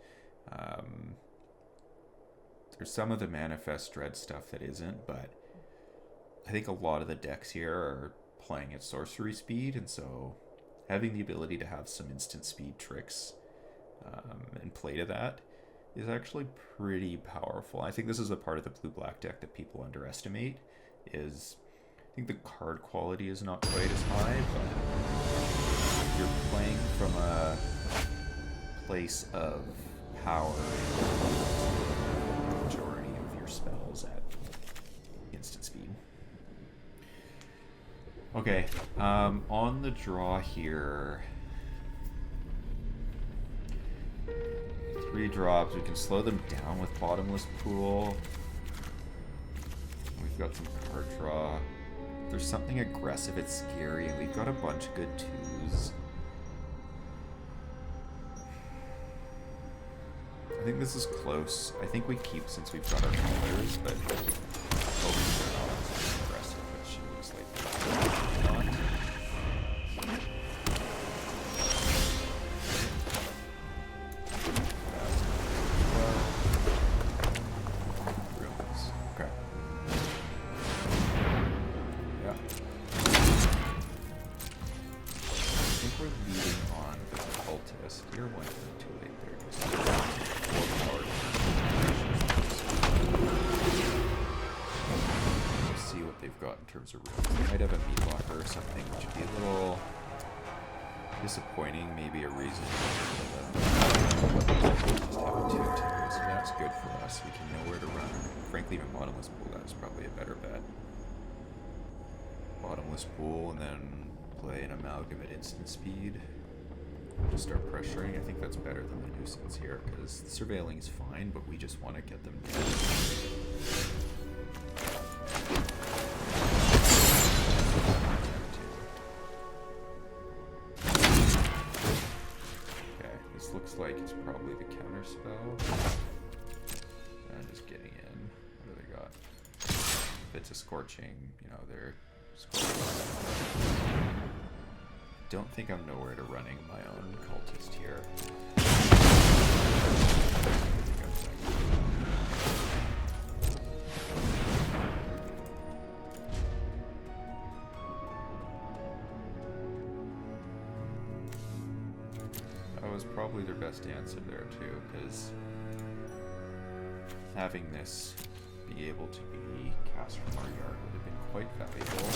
S1: There's some of the Manifest Dread stuff that isn't, but I think a lot of the decks here are playing at sorcery speed, and so having the ability to have some instant speed tricks and play to that is actually pretty powerful. I think this is a part of the blue-black deck that people underestimate. Is I think the card quality is not quite as high, but you're playing from a place of power. The majority of your spells at instant speed. Okay, on the draw here, 3 drops. We can slow them down with Bottomless Pool. We We've got some card draw. There's something aggressive, it's scary, and we've got a bunch of good 2s. I think this is close. I think we keep since we've got our colors, but hoping they're not too aggressive, which it looks like they're not. Ruins. Okay. Yeah. I think we're leading on the cultist. You're one turn too late there. We'll see what they've got in terms of ruins. They might have a meat locker or something, which would be a little disappointing. Maybe a reason to just have a 2/2. So that's good for us. We can know where to run. Frankly, even bottomless pool, that is probably a better bet. Bottomless pool and then play an amalgam at instant speed. Just start pressuring. I think that's better than the nuisance here because the surveilling is fine, but we just want to get them down. Okay, this looks like it's probably the counter spell. And just getting in. What do they got? If it's a scorching, you know, they're scorching. Don't think I'm nowhere to running my own cultist here. That was probably their best answer there too, because having this be able to be cast from our yard would have been quite valuable.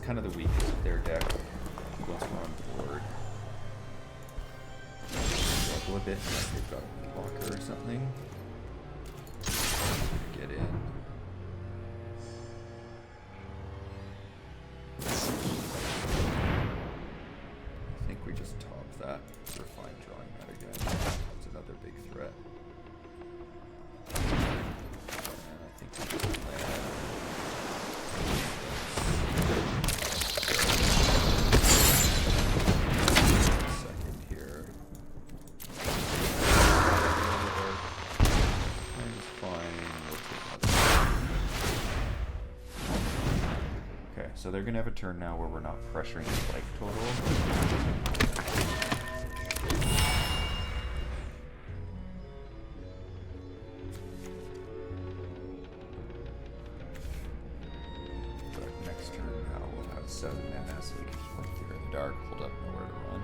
S1: Kind of the weakest of their deck once we're on board. Struggle a bit unless they've got a blocker or something. Get in. I think we just top that. We're fine drawing that again. It's another big threat. And I think we just land. So they're gonna have a turn now where we're not pressuring the life total. But next turn now we'll have 7 mana, so we can just play here in the dark, hold up, nowhere to run.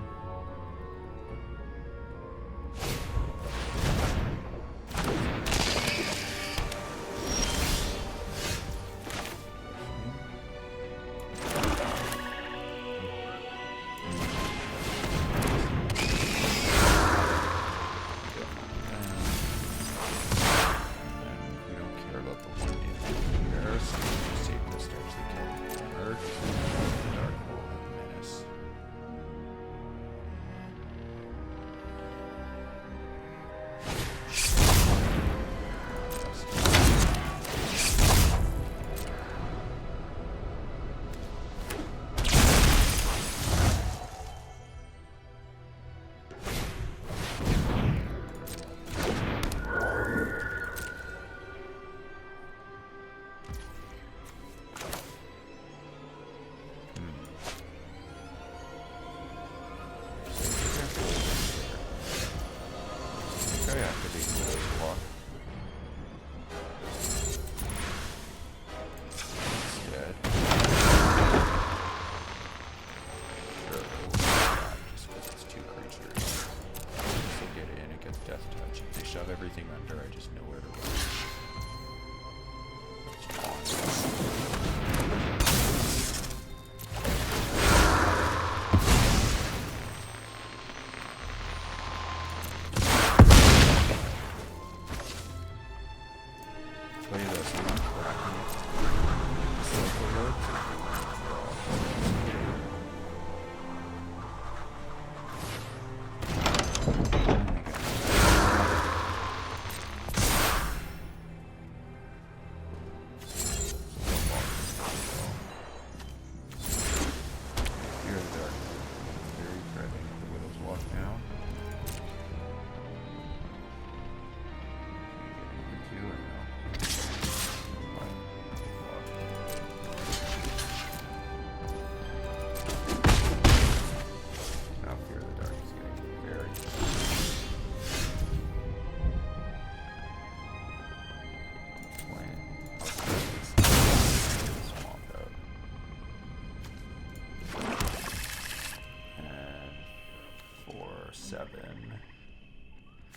S1: 7.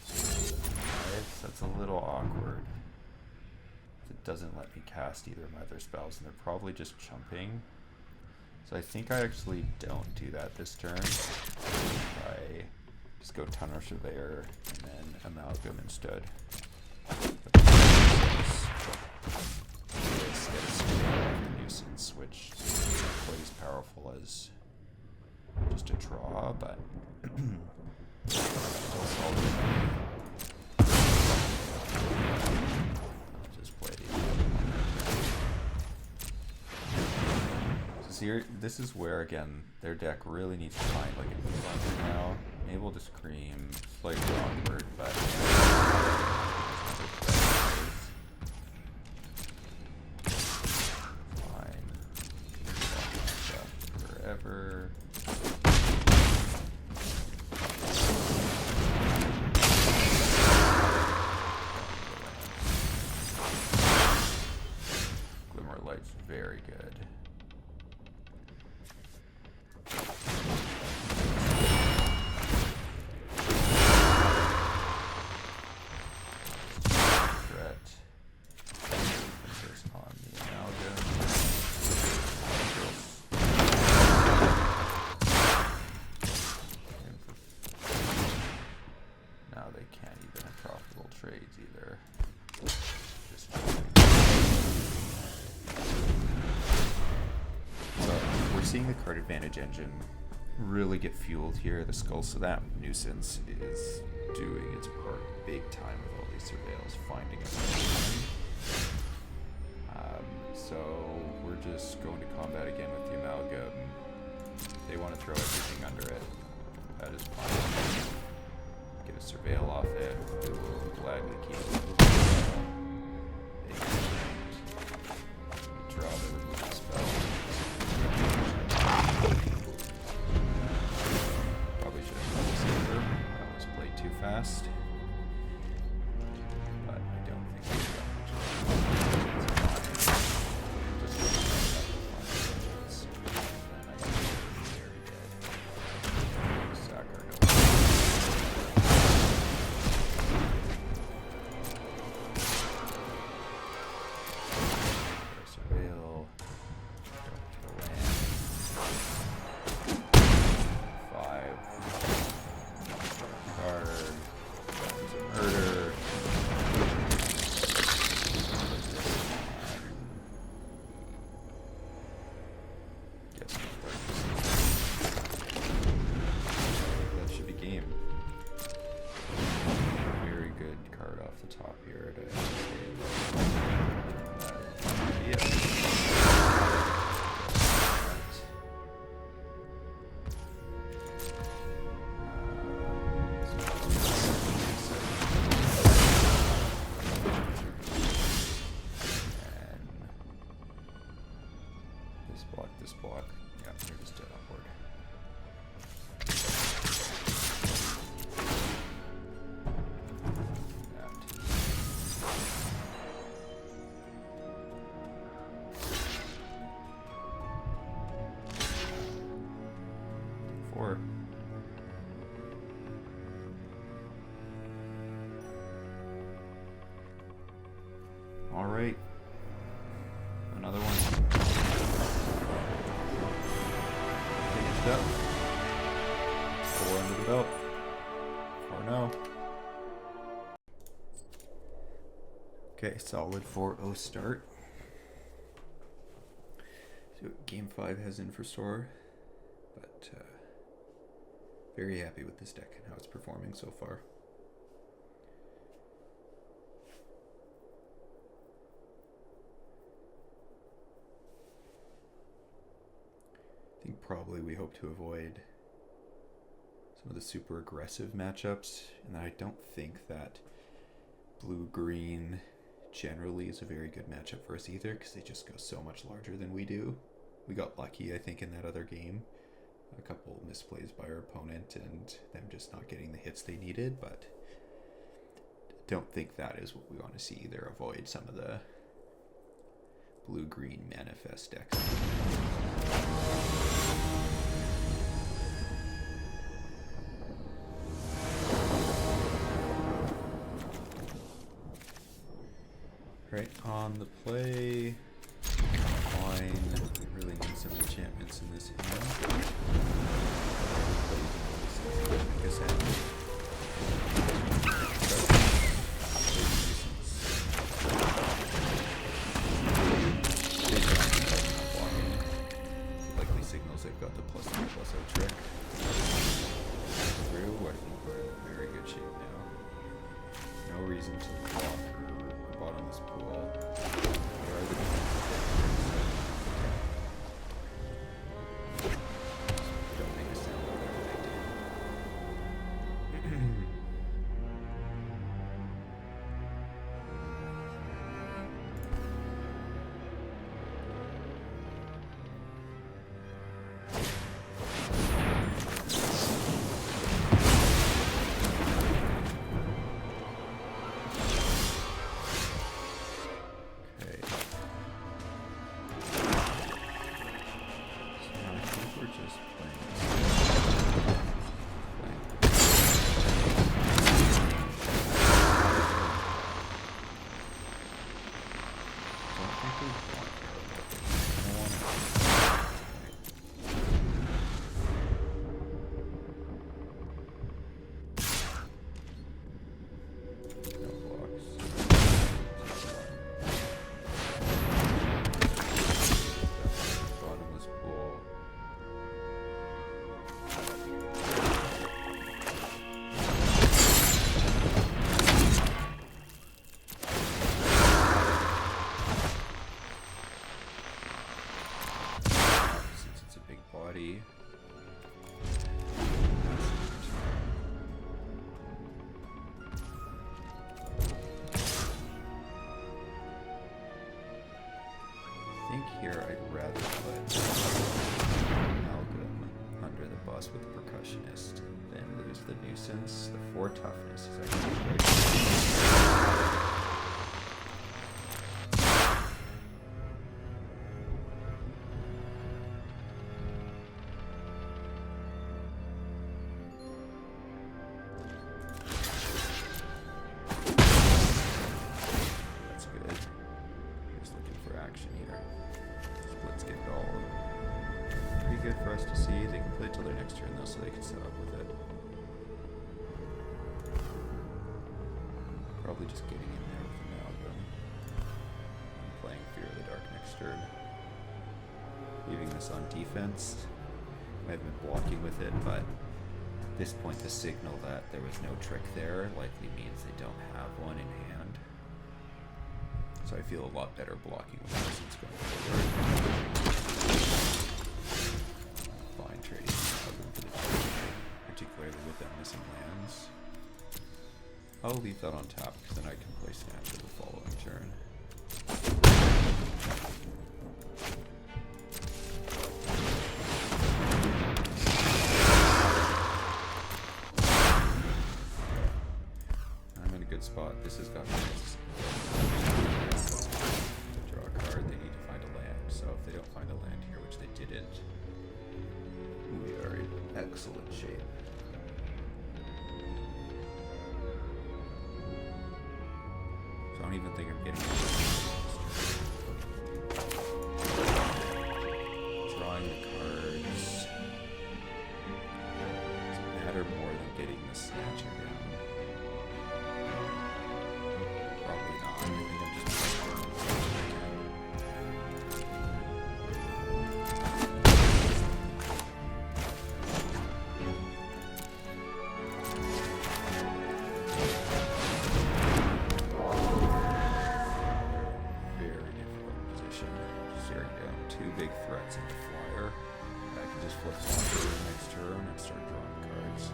S1: 5. That's a little awkward. It doesn't let me cast either of my other spells, and they're probably just chumping. So I think I actually don't do that this turn. I just go Tunnel Surveyor and then Amalgam instead. This gets the Nuissance, which isn't quite as powerful as just a draw, but still solid. I'll just play it. So here, this is where, again, their deck really needs to find like a new one now. Able to Scream, slightly awkward, but fine. Forever. Glimmer Light's very good. Seeing the card advantage engine really get fueled here. The Skull, so that Nuissance is doing its part big time with all these surveils, finding a solution. So we're just going to combat again with the Amalgam. They want to throw everything under it. That is fine. Get a surveil off it. We will gladly keep it. Draw the removal spell. Probably should have done this over. That was played too fast. But I don't think we got much of it. Just then I get very dead. Sacker no. Surveil. This block. Yeah, you're just dead on board. Four. All right. Another one. Up. 4 under the belt. Or no. Okay, solid 4-0 start. See what Game 5 has in for store. But very happy with this deck and how it's performing so far. I think probably we hope to avoid some of the super aggressive matchups, and I don't think that blue-green generally is a very good matchup for us either, because they just go so much larger than we do. We got lucky, I think, in that other game. A couple misplays by our opponent and them just not getting the hits they needed, but don't think that is what we want to see either. Avoid some of the blue-green manifest decks. Right, on the play, fine. We really need some enchantments in this hand. Likely signals they've got the +2/+0 trick. Through, I think we're in very good shape now. No reason to block or bottom this pool. Don't make a sound whatever they do. Here, I'd rather put Amalgam under the bus with the Percussionist than lose the Nuissance. The 4 toughness is actually great. That's good. He's looking for action here. Let's get it all pretty good for us to see. They can play till their next turn though, so they can set up with it. Probably just getting in there with Amalgam. Playing Fear of the Dark next turn. Leaving this on defense. I've been blocking with it, but at this point the signal that there was no trick there likely means they don't have one in hand. So I feel a lot better blocking with Nuissance going forward. Fine trading for the trade, particularly with them missing lands. I'll leave that on top because then I can play Snatcher the following turn. I'm in a good spot. This has got nice. Draw a card, they need to find a land. So if they don't find a land here, which they didn't, we are in excellent shape. So I don't even think I'm getting drawing the cards. Doesn't matter more than getting the Snatcher down. Probably not. I think I'm just big threats in the flyer. I can just flip through the next turn and start drawing cards.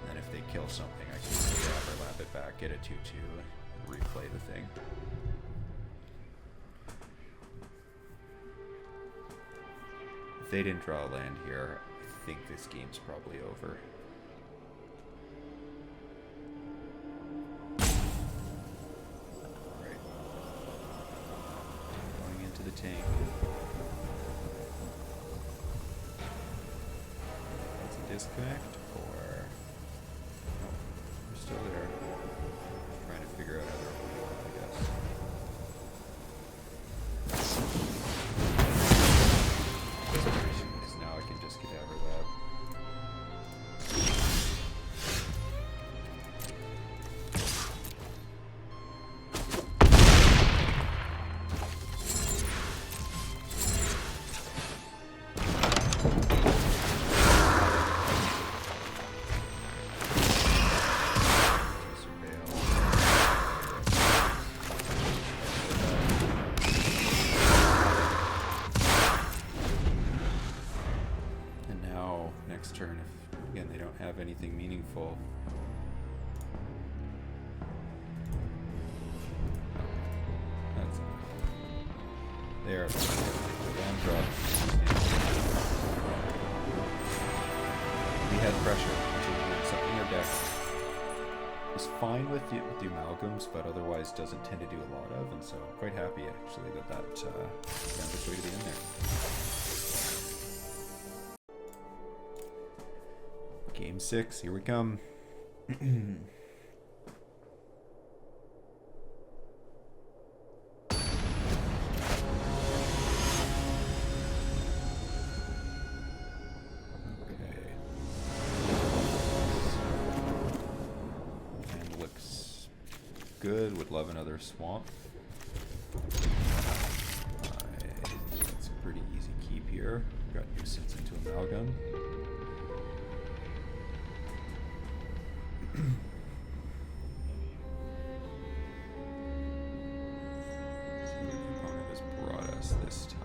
S1: And if they kill something, I can overlap it back, get a 2/2, and replay the thing. If they didn't draw a land here, I think this game's probably over. The tank. That's a disconnect, or no, we're still there. Trying to figure next turn if, again, they don't have anything meaningful. That's there. Land drops. We had pressure to something our deck is fine with the amalgams, but otherwise doesn't tend to do a lot of, and so I'm quite happy actually that found its way to the end there. Game 6, here we come. Good, would love another swamp. That's a pretty easy keep here. Got Nuissance into amalgam. See what the opponent has brought us this time.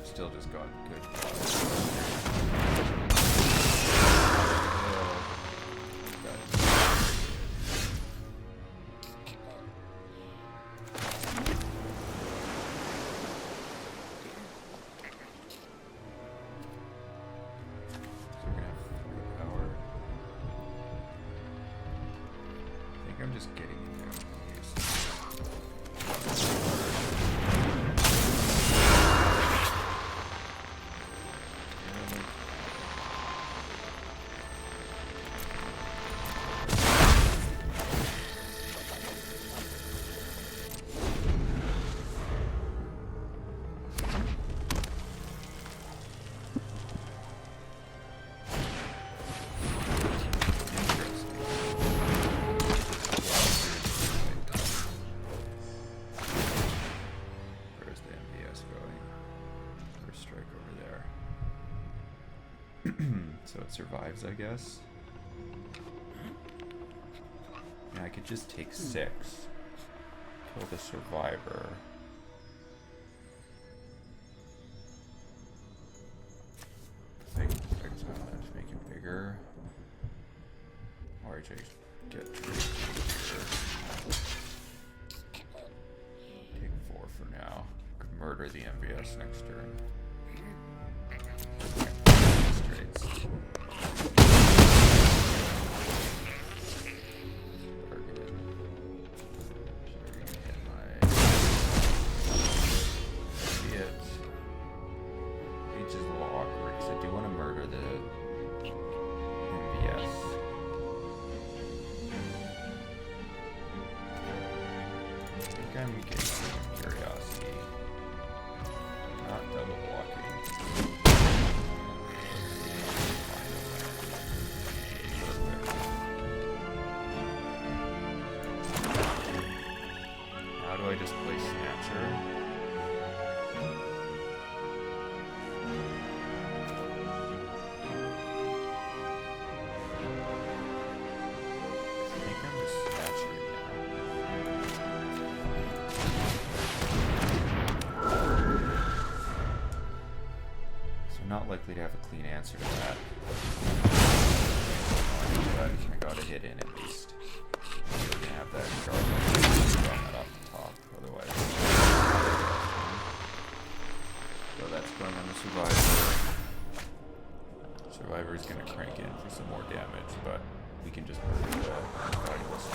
S1: Still just got good I'm just getting in there. So it survives, I guess. Yeah, I could just take 6. Kill the survivor. Make it bigger. Or I just get 3. Take 4 for now. Could murder the MVS next turn. I'm getting some curiosity. Not double blocking. How do I I just play Snatcher? I think I'm just Snatchering now. So not likely to have a clean answer to that. But I got a hit in at least. We're gonna have that regardless. Run that off the top, otherwise. So that's going on the Survivor. Survivor is gonna crank in for some more damage, but we can just murder the Valueless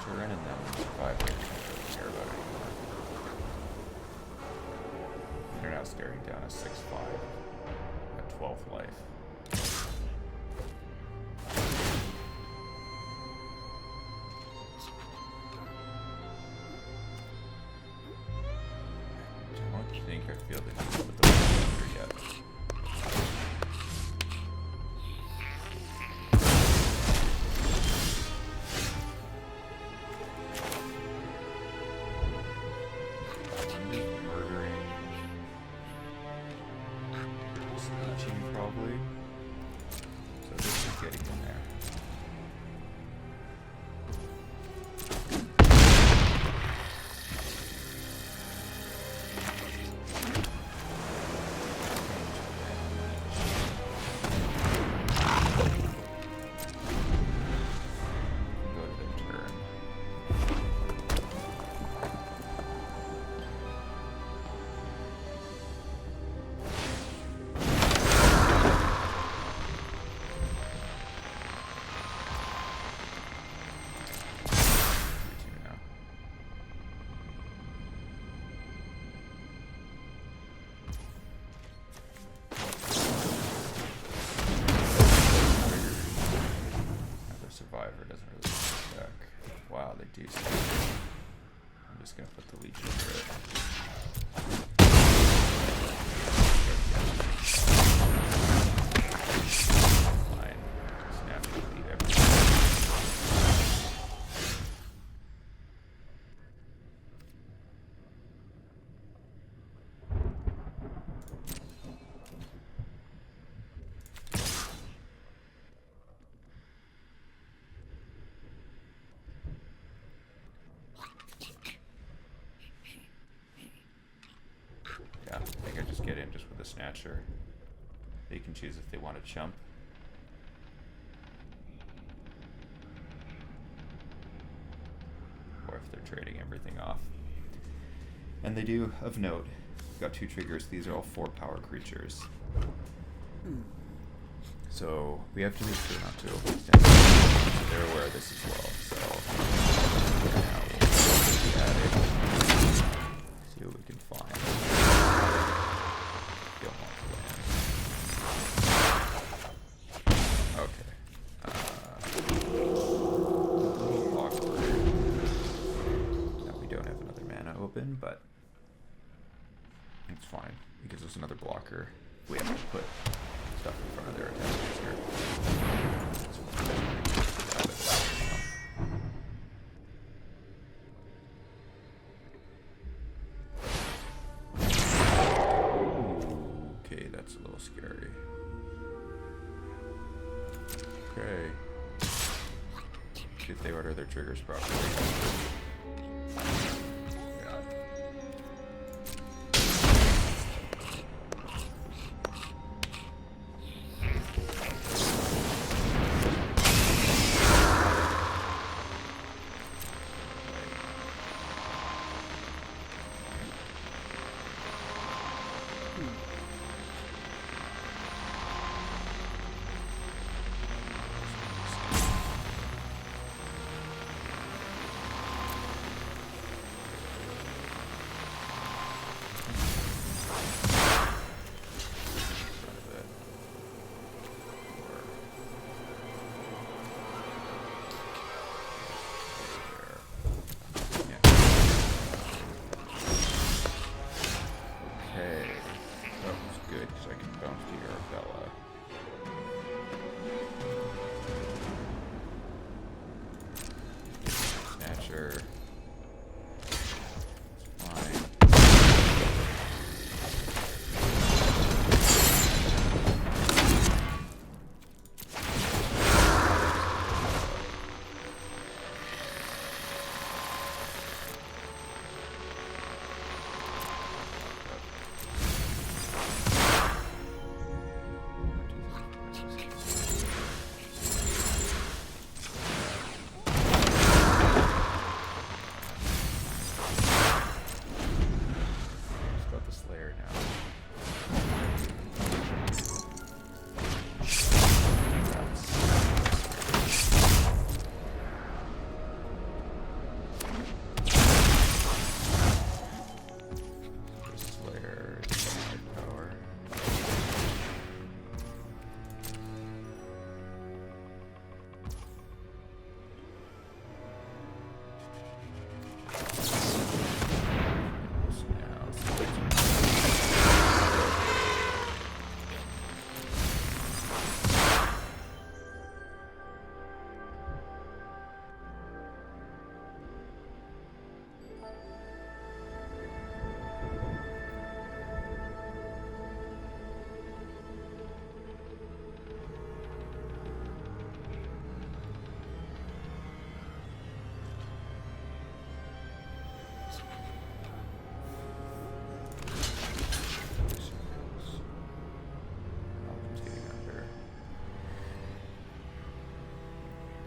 S1: turn, and then Survivor doesn't really care about it anymore. They're now staring down a 6/5 at 12th life. I feel the need to put the one here yet. Murdering. Snatching probably. So this is getting in there. Survivor doesn't really check. Wow, they do stuff. I'm just gonna put the leech over it. Fine. Snap and leave everything. Yeah, I think I just get in just with a Snatcher. They can choose if they want to chump. Or if they're trading everything off. And they do, of note, got 2 triggers. These are all 4 power creatures. So we have to make sure not to overextend. So they're aware of this as well. So now we'll go to the attic. See what we can find. Don't want to land. Okay. A little awkward that we don't have another mana open, but it's fine. It gives us another blocker. We have to put stuff in front of their attackers here. Okay, that's a little scary. Okay. See if they order their triggers properly. Sure. Fine.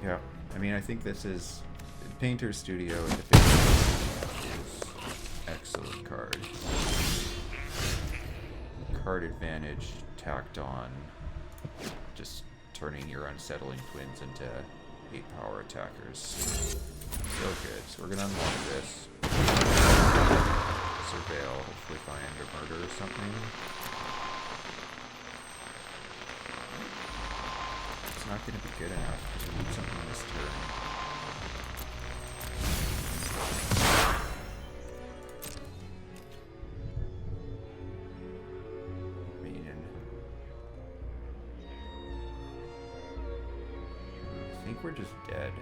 S1: Yeah, I mean, I think this is Painter Studio and the Painter is excellent card. Card advantage tacked on, just turning your unsettling twins into 8-power attackers. So good. So we're gonna unlock this. Surveil, hopefully find a murder or something. It's not going to be good enough because we need something this turn. I mean, I think we're just dead.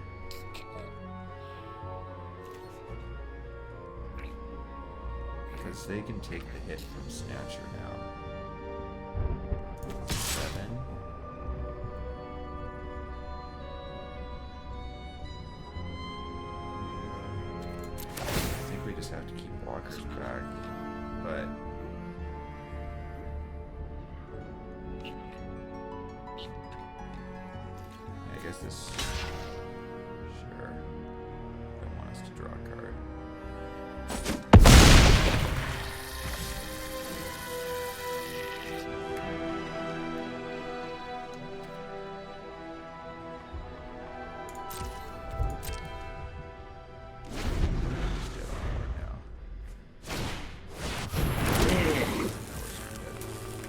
S1: Because they can take the hit from Snatcher now. 7. We just have to keep blockers back, but I guess this, sure, don't want us to draw a card.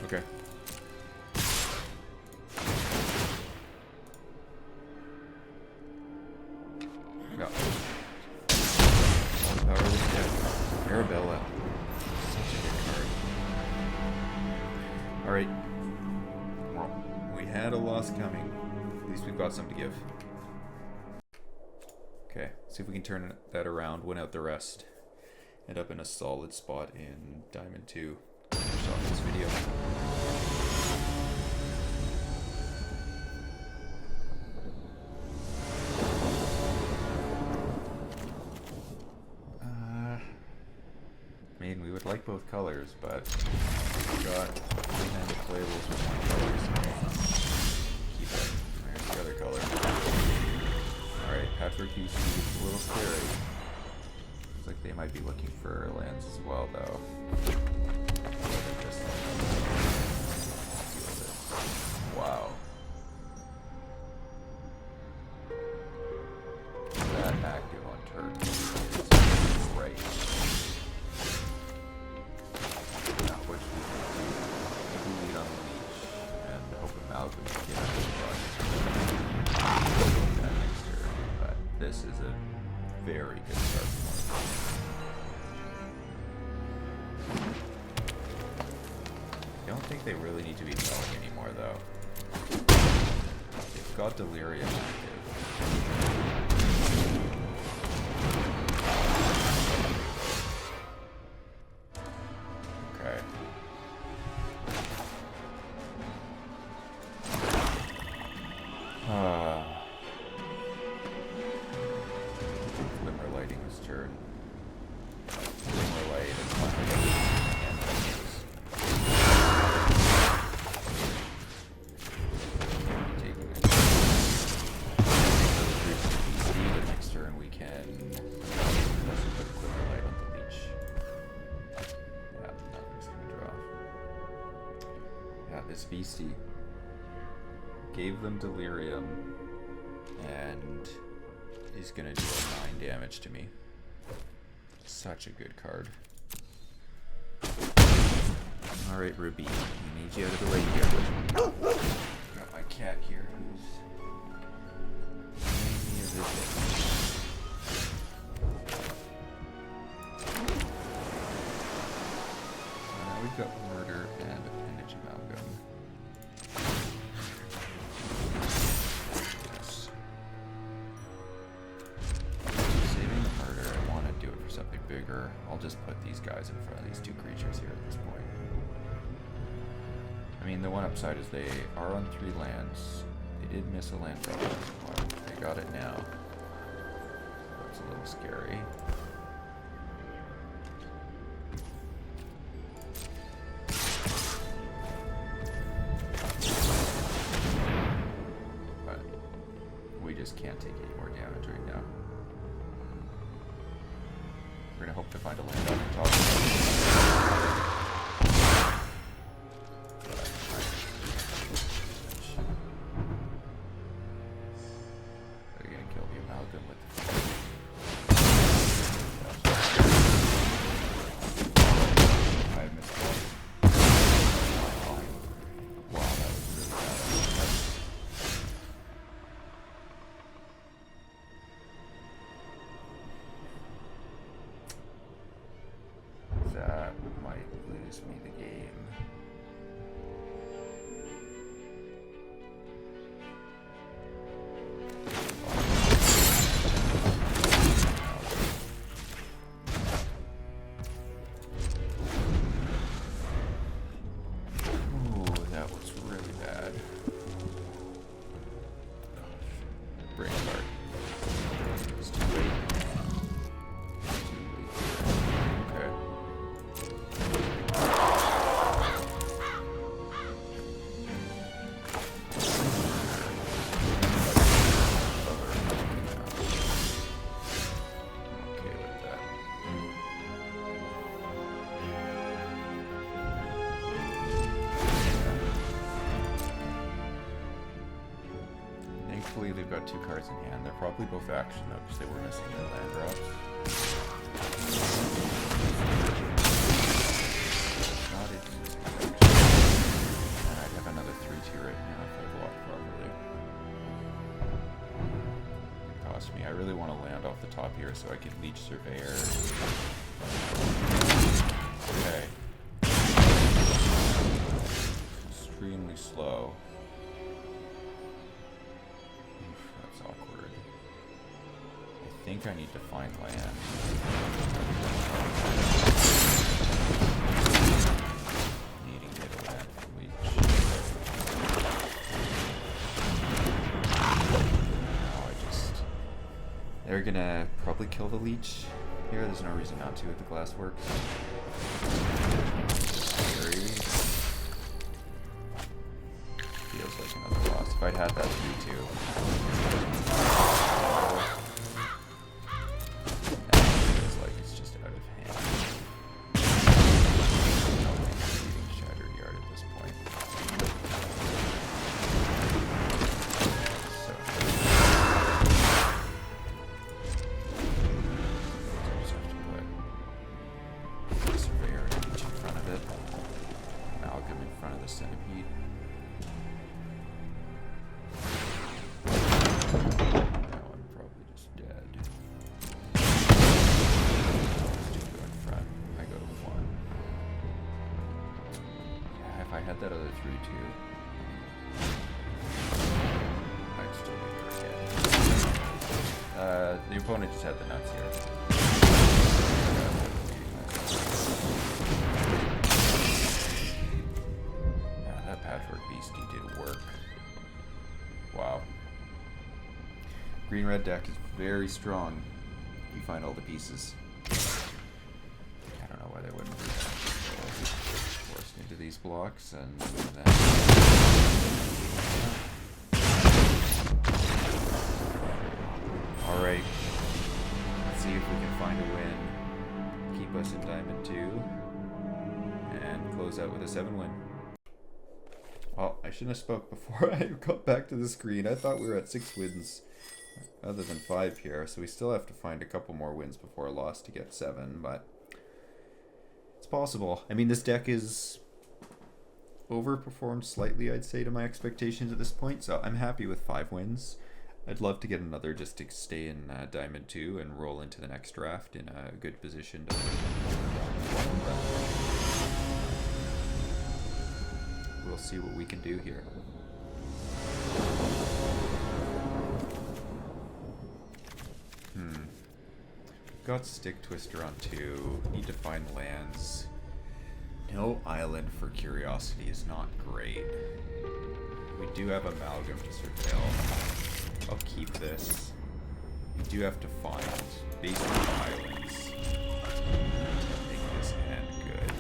S1: Okay. No. Power is dead. Arabella. Such a good card. Alright. Well, we had a loss coming. At least we've got some to give. Okay, see if we can turn that around, win out the rest. End up in a solid spot in Diamond 2. Finish off this video. I mean, we would like both colors, but we've got 3-handed playables with one color, so keep it. There's the other color. Alright, Patrick UC is a little scary. Looks like they might be looking for lands as well, though. Wow. That active on turn is great. Now, which we lead on the leech and hope Amalgam can get out of that next turn. But this is a very good start point. I don't think they really need to be selling anymore, though. They've got Delirium active. next turn. More light and finally and taking it. But next turn we can put a quiver light on the leech. Yeah, nothing's gonna draw. Yeah, this beastie gave them delirium and is gonna do 9 damage to me. Such a good card. Alright, Ruby, we need you out of the way here. Got my cat here who's giving me a visit. Now we've got Murder and Appendage Amalgam. Yes. Saving the Murder, I want to do it for something bigger. I'll just put these guys in front of these 2 creatures here at this point. I mean, the one upside is they are on 3 lands. They did miss a land drop last one. They got it now. So that's a little scary. But we just can't take any more damage right now. We're gonna hope to find a land on the top. They're gonna kill the amalgam with I missed one. Wow, that was really bad. That might lose me the game. Ooh, that was really bad. Brain fart. It's too late. Okay. Okay with that. Thankfully, they've got 2 cards in hand. They're probably both action though, because they were missing their land drops. Not it. And I'd have another 3/2 right now if I block properly. It cost me. I really want to land off the top here so I can Leech Surveyor. Okay. Extremely slow. Oof, that's awkward. I think I need to find land. Needing to get a land from Leech. Now I just... They're gonna probably kill the Leech here. There's no reason not to if the glass works. Scary. Feels like another loss. If I'd had that 3/2. That feels like it's just out of hand. Leaving Shattered Yard at this point. So. Just have to put Surveyor and Leech in front of it. Amalgam in front of the Centipede. Now I'm probably just dead. Just go in front. I go to 1. Yeah, if I had that other 3/2, I'd still be there again. The opponent just had the nuts here. Yeah, that Patchwork Beastie did work. Wow. Green-red deck is very strong. You find all the pieces. I don't know why they wouldn't be forced into these blocks, and then... Alright. Let's see if we can find a win. Keep us in Diamond 2. And close out with a 7-win. Oh, I shouldn't have spoke before I got back to the screen. I thought we were at 6 wins. Other than 5 here, so we still have to find a couple more wins before a loss to get 7, but it's possible. I mean, this deck is overperformed slightly, I'd say, to my expectations at this point, so I'm happy with 5 wins. I'd love to get another just to stay in Diamond 2 and roll into the next draft in a good position to... We'll see what we can do here. Got Stick Twister on 2. Need to find lands. No island for Curiosity is not great. We do have Amalgam to surveil. I'll keep this. We do have to find basic islands. Make this hand good.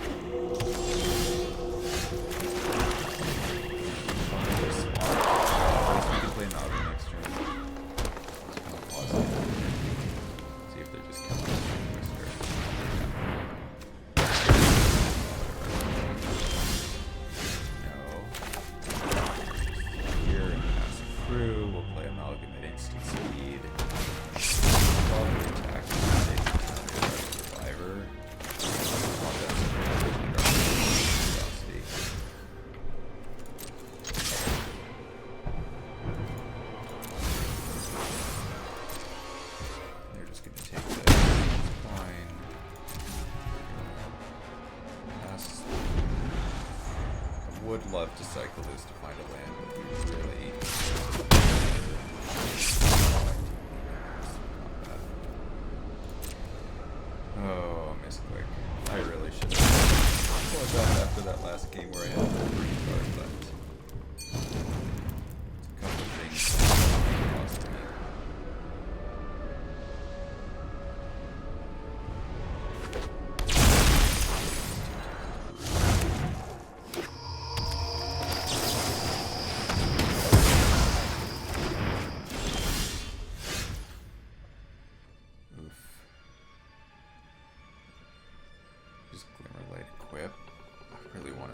S1: We can play Amalgam next turn. See if they're just killing Twister. No. Here and passing through. We'll play Amalgam at instant speed. Probably attack Survivor. Would love to cycle this to find a land, but we really oh, misclick. I really should have pulled off after that last game where I had 3 cards left. A couple of things lost to me.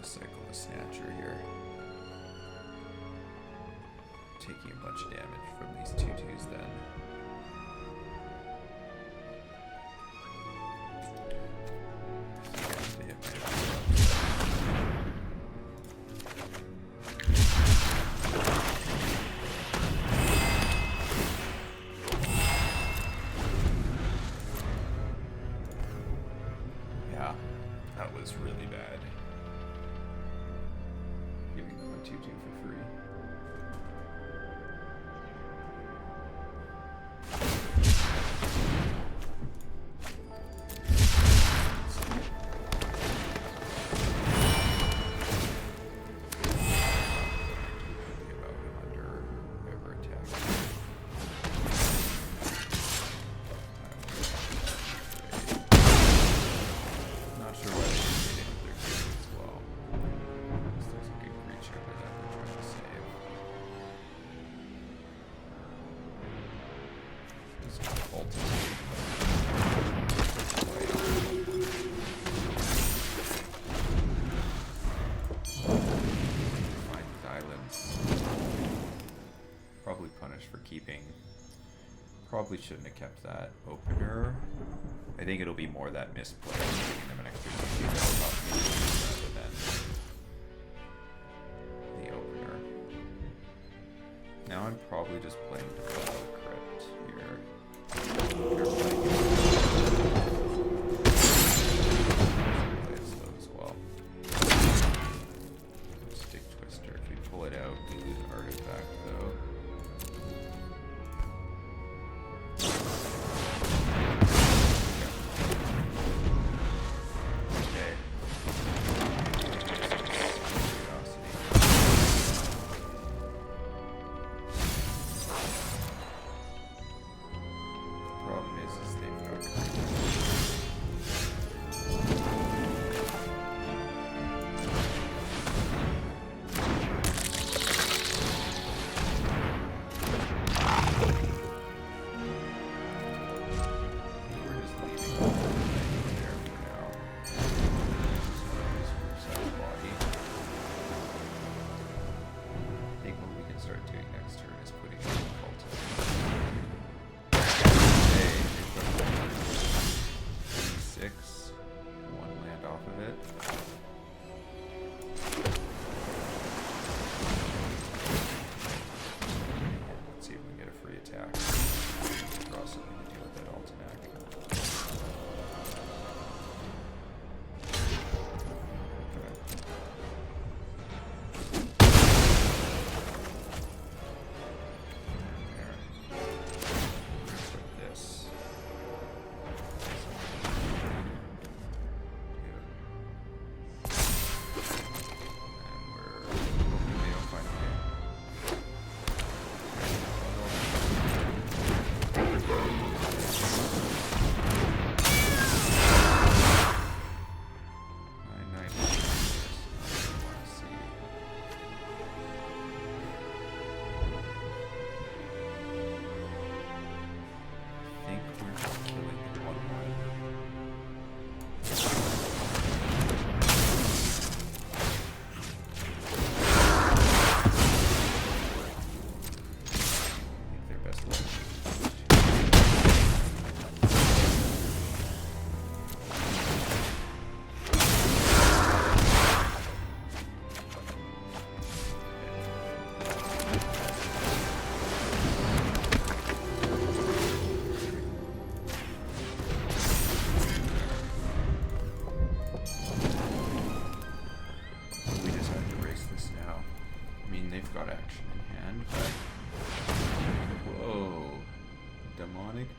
S1: Cycle the Snatcher here. Taking a bunch of damage from these 2/2s then. Yeah, that was really bad. Giving them a 2/2 for free. About him under ever attack. Not sure why they did it with their creatures as well. There's a good creature over that we're trying to save. Just ultimately. Find these islands. Probably punished for keeping. Probably shouldn't have kept that opener. I think it'll be more that misplay, giving them an extra 2 rather than the opener. Now I'm probably just playing Defile Crypt here. Play it slow as well. Stick Twister. If we pull it out, we lose an artifact though.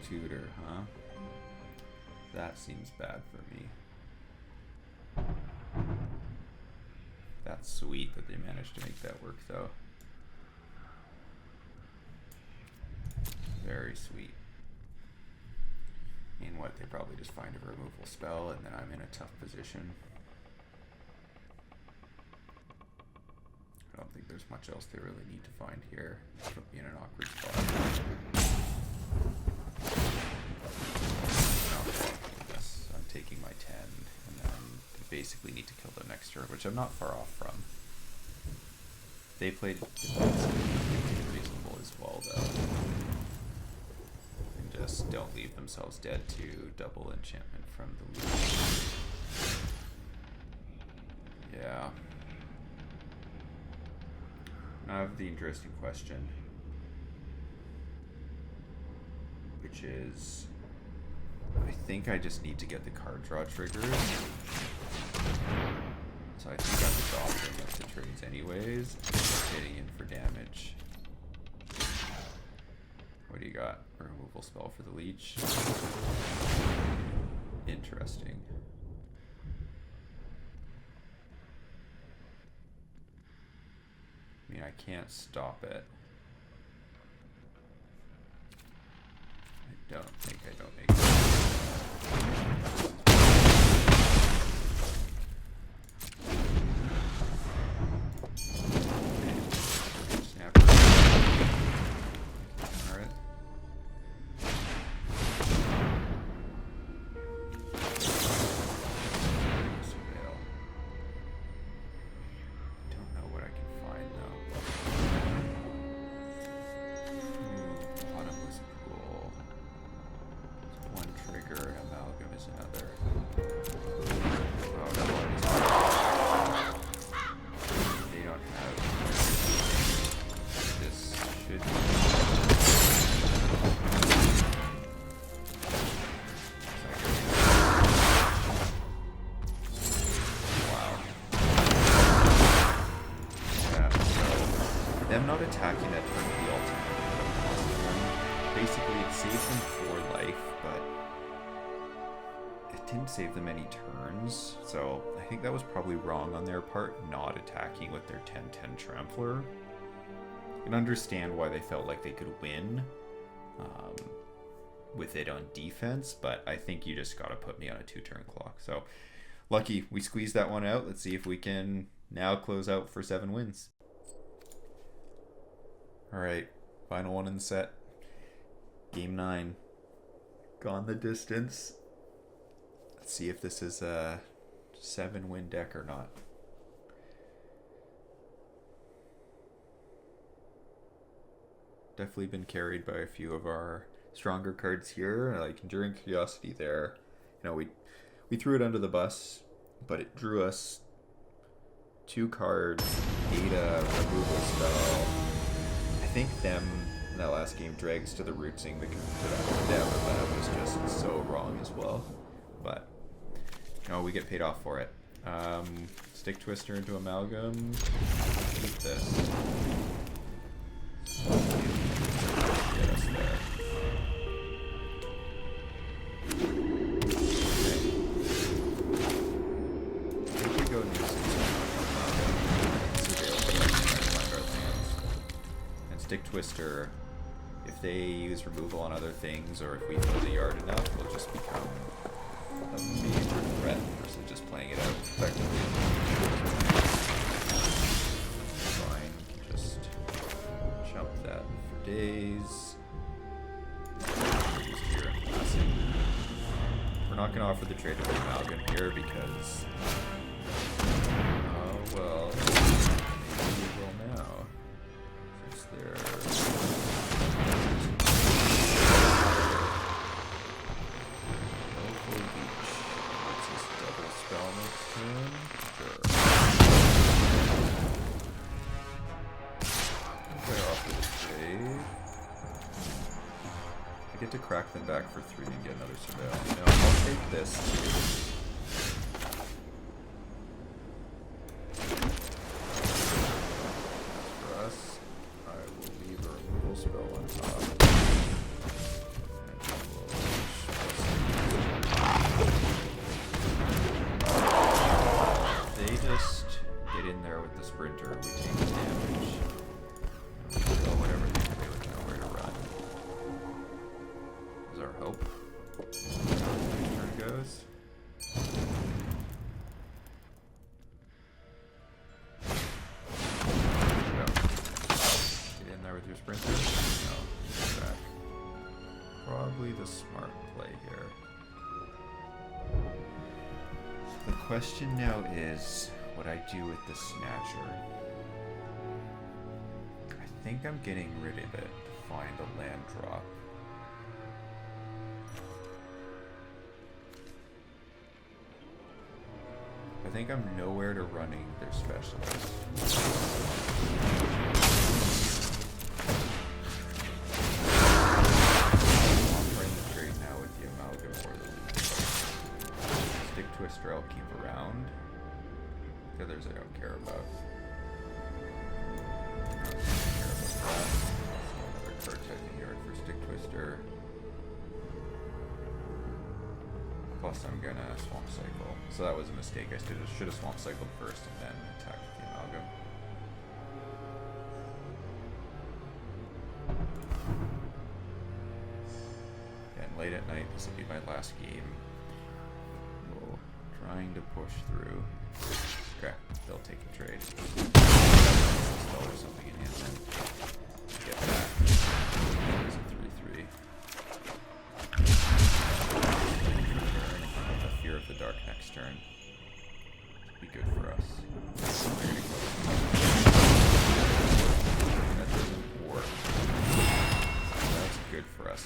S1: Tutor, huh? That seems bad for me. That's sweet that they managed to make that work, though. Very sweet. I mean, what? They probably just find a removal spell, and then I'm in a tough position. I don't think there's much else they really need to find here. Put me in an awkward spot. I'm taking my 10, and then I basically need to kill them next turn, which I'm not far off from. They played reasonable as well, though. And just don't leave themselves dead to double enchantment from the lead. Yeah. Now I have the interesting question, which is, I think I just need to get the card draw triggers. So I think I'm adopting up the trades anyways, hitting in for damage. What do you got? A removal spell for the leech. Interesting. I mean, I can't stop it. I don't make it. Snap. Alright. Don't know what I can find though. Bottomless pool. One trigger, amalgam is another. Oh, that one is they don't have this. Should be wow. Yeah, so them not attacking that turn with the ultimate, basically it saves them 4 life, but it didn't save them any turns, so I think that was probably wrong on their part, not attacking with their 10-10 Trampler. I can understand why they felt like they could win, with it on defense, but I think you just got to put me on a 2-turn clock. So lucky we squeezed that one out. Let's see if we can now close out for 7 wins. All right, final one in the set. Game 9. Gone the distance. Let's see if this is a 7-win deck or not. Definitely been carried by a few of our stronger cards here. Like Enduring Curiosity there. You know, we threw it under the bus, but it drew us 2 cards, Ada, removal spell. I think them in that last game drags to the rootsing because that was just so wrong as well. But no, we get paid off for it. Stick Twister into Amalgam. Keep this. Get us there. I think we go Nuissance. Find our lands. And Stick Twister, if they use removal on other things, or if we fill the yard enough, we'll just become a major threat versus just playing it out effectively. Fine, just jump that for days. Just here and passing. We're not going to offer the trade of the Amalgam here because, oh well, maybe we will now. Since they're to crack them back for 3 and get another surveil. No, I'll take this too. For us, I will leave a removal spell on top. And they just get in there with the sprinter, we take the damage. Or whatever they can do with nowhere to run. Our hope. Turn goes. Get in there with your sprinter. No, get back. Probably the smart play here. The question now is what I do with the Snatcher. I think I'm getting rid of it to find a land drop. I think I'm nowhere to running their specialist. Offering the trade now with the Amalgam or the Leech. Stick Twister I'll keep around. The others I don't care about. I don't care about that. Another card type in yard for Stick Twister. Plus I'm gonna Swamp Cycle. So that was a mistake. I should have Swamp Cycled first and then attacked with the Amalgam. And late at night, this will be my last game. Oh, trying to push through. Okay, they'll take a trade. Or something in hand then. Get that. There's a 3/3. Fear of the Dark next turn. Be good for us. That doesn't work. That's good for us.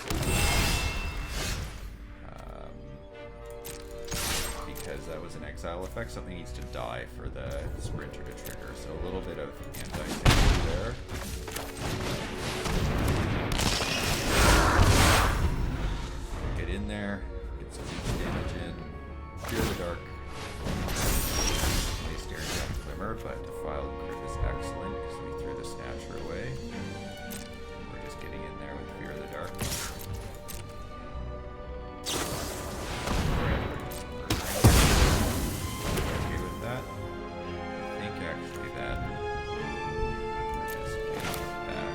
S1: Because that was an exile effect, something needs to die for the sprinter to trigger. So a little bit of anti-safety there. Get in there, get some damage in. Fear the Dark. They staring down Glimmer, but Defiled Crypt is excellent because we threw the Snatcher away. We're just getting in there with Fear of the Dark. Okay with that? I think actually that we're just getting it back.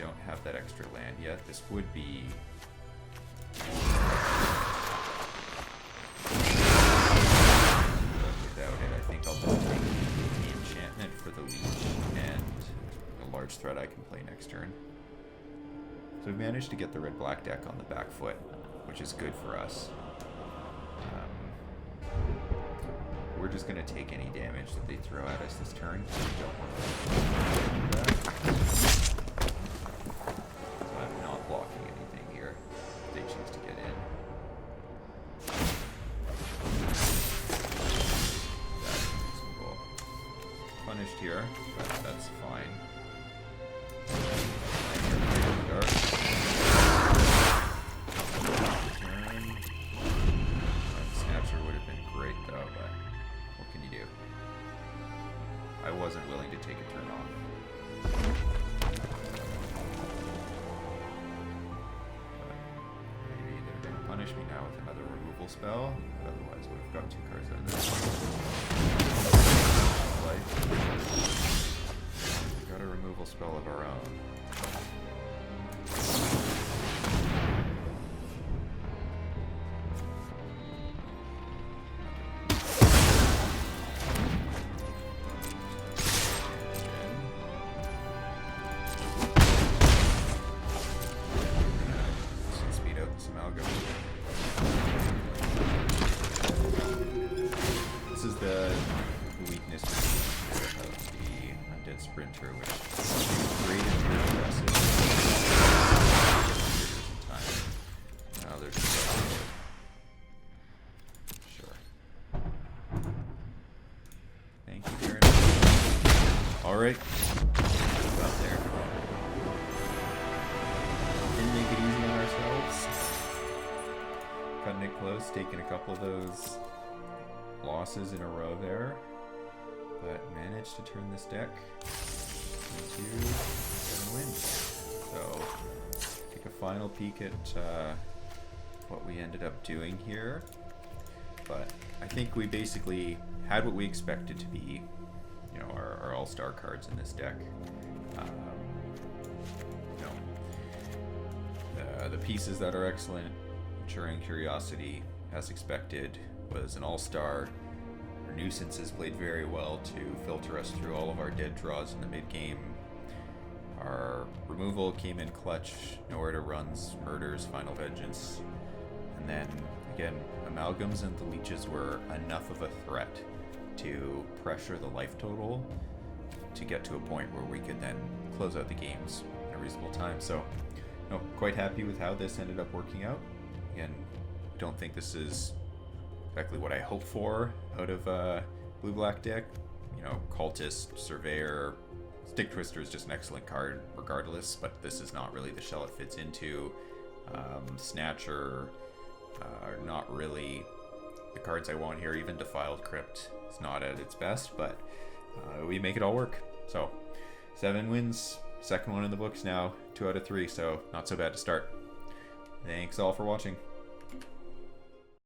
S1: don't have that extra land yet. This would be... But without it, I think I'll just take the enchantment for the leech and a large threat I can play next turn. So we've managed to get the red-black deck on the back foot, which is good for us. We're just going to take any damage that they throw at us this turn. We don't want to do that. So I'm not blocking anything here. They choose to get in. That's reasonable. Punished here, but that's fine. Dark. Turn. Snatcher would have been great though, but what can you do? I wasn't willing to take a turn off. But maybe they're going to punish me now with another removal spell, but otherwise would have got 2 cards out of this. Life. We got a removal spell of our own. This is the weakness of the Undead Sprinter, which is great if you're aggressive. Now there's sure. Thank you very much. Alright. Got there. Didn't make it easy on ourselves. Cutting it close, taking a couple of those losses in a row there, but managed to turn this deck into 7 wins. So, take a final peek at what we ended up doing here. But I think we basically had what we expected to be, you know, our all-star cards in this deck. The pieces that are excellent, Ensuring Curiosity, as expected, was an all-star. Our Nuisances played very well to filter us through all of our dead draws in the mid-game. Our removal came in clutch, Nowhere to Runs, Murders, Final Vengeance. And then, again, Amalgams and the Leeches were enough of a threat to pressure the life total to get to a point where we could then close out the games in a reasonable time. So, no, quite happy with how this ended up working out. Again, don't think this is exactly what I hoped for out of a blue-black deck. You know, Cultist, Surveyor, Stick Twister is just an excellent card regardless, but this is not really the shell it fits into. Snatcher are not really the cards I want here. Even Defiled Crypt is not at its best, but we make it all work. So, 7 wins, second one in the books now, 2 out of 3, so not so bad to start. Thanks all for watching.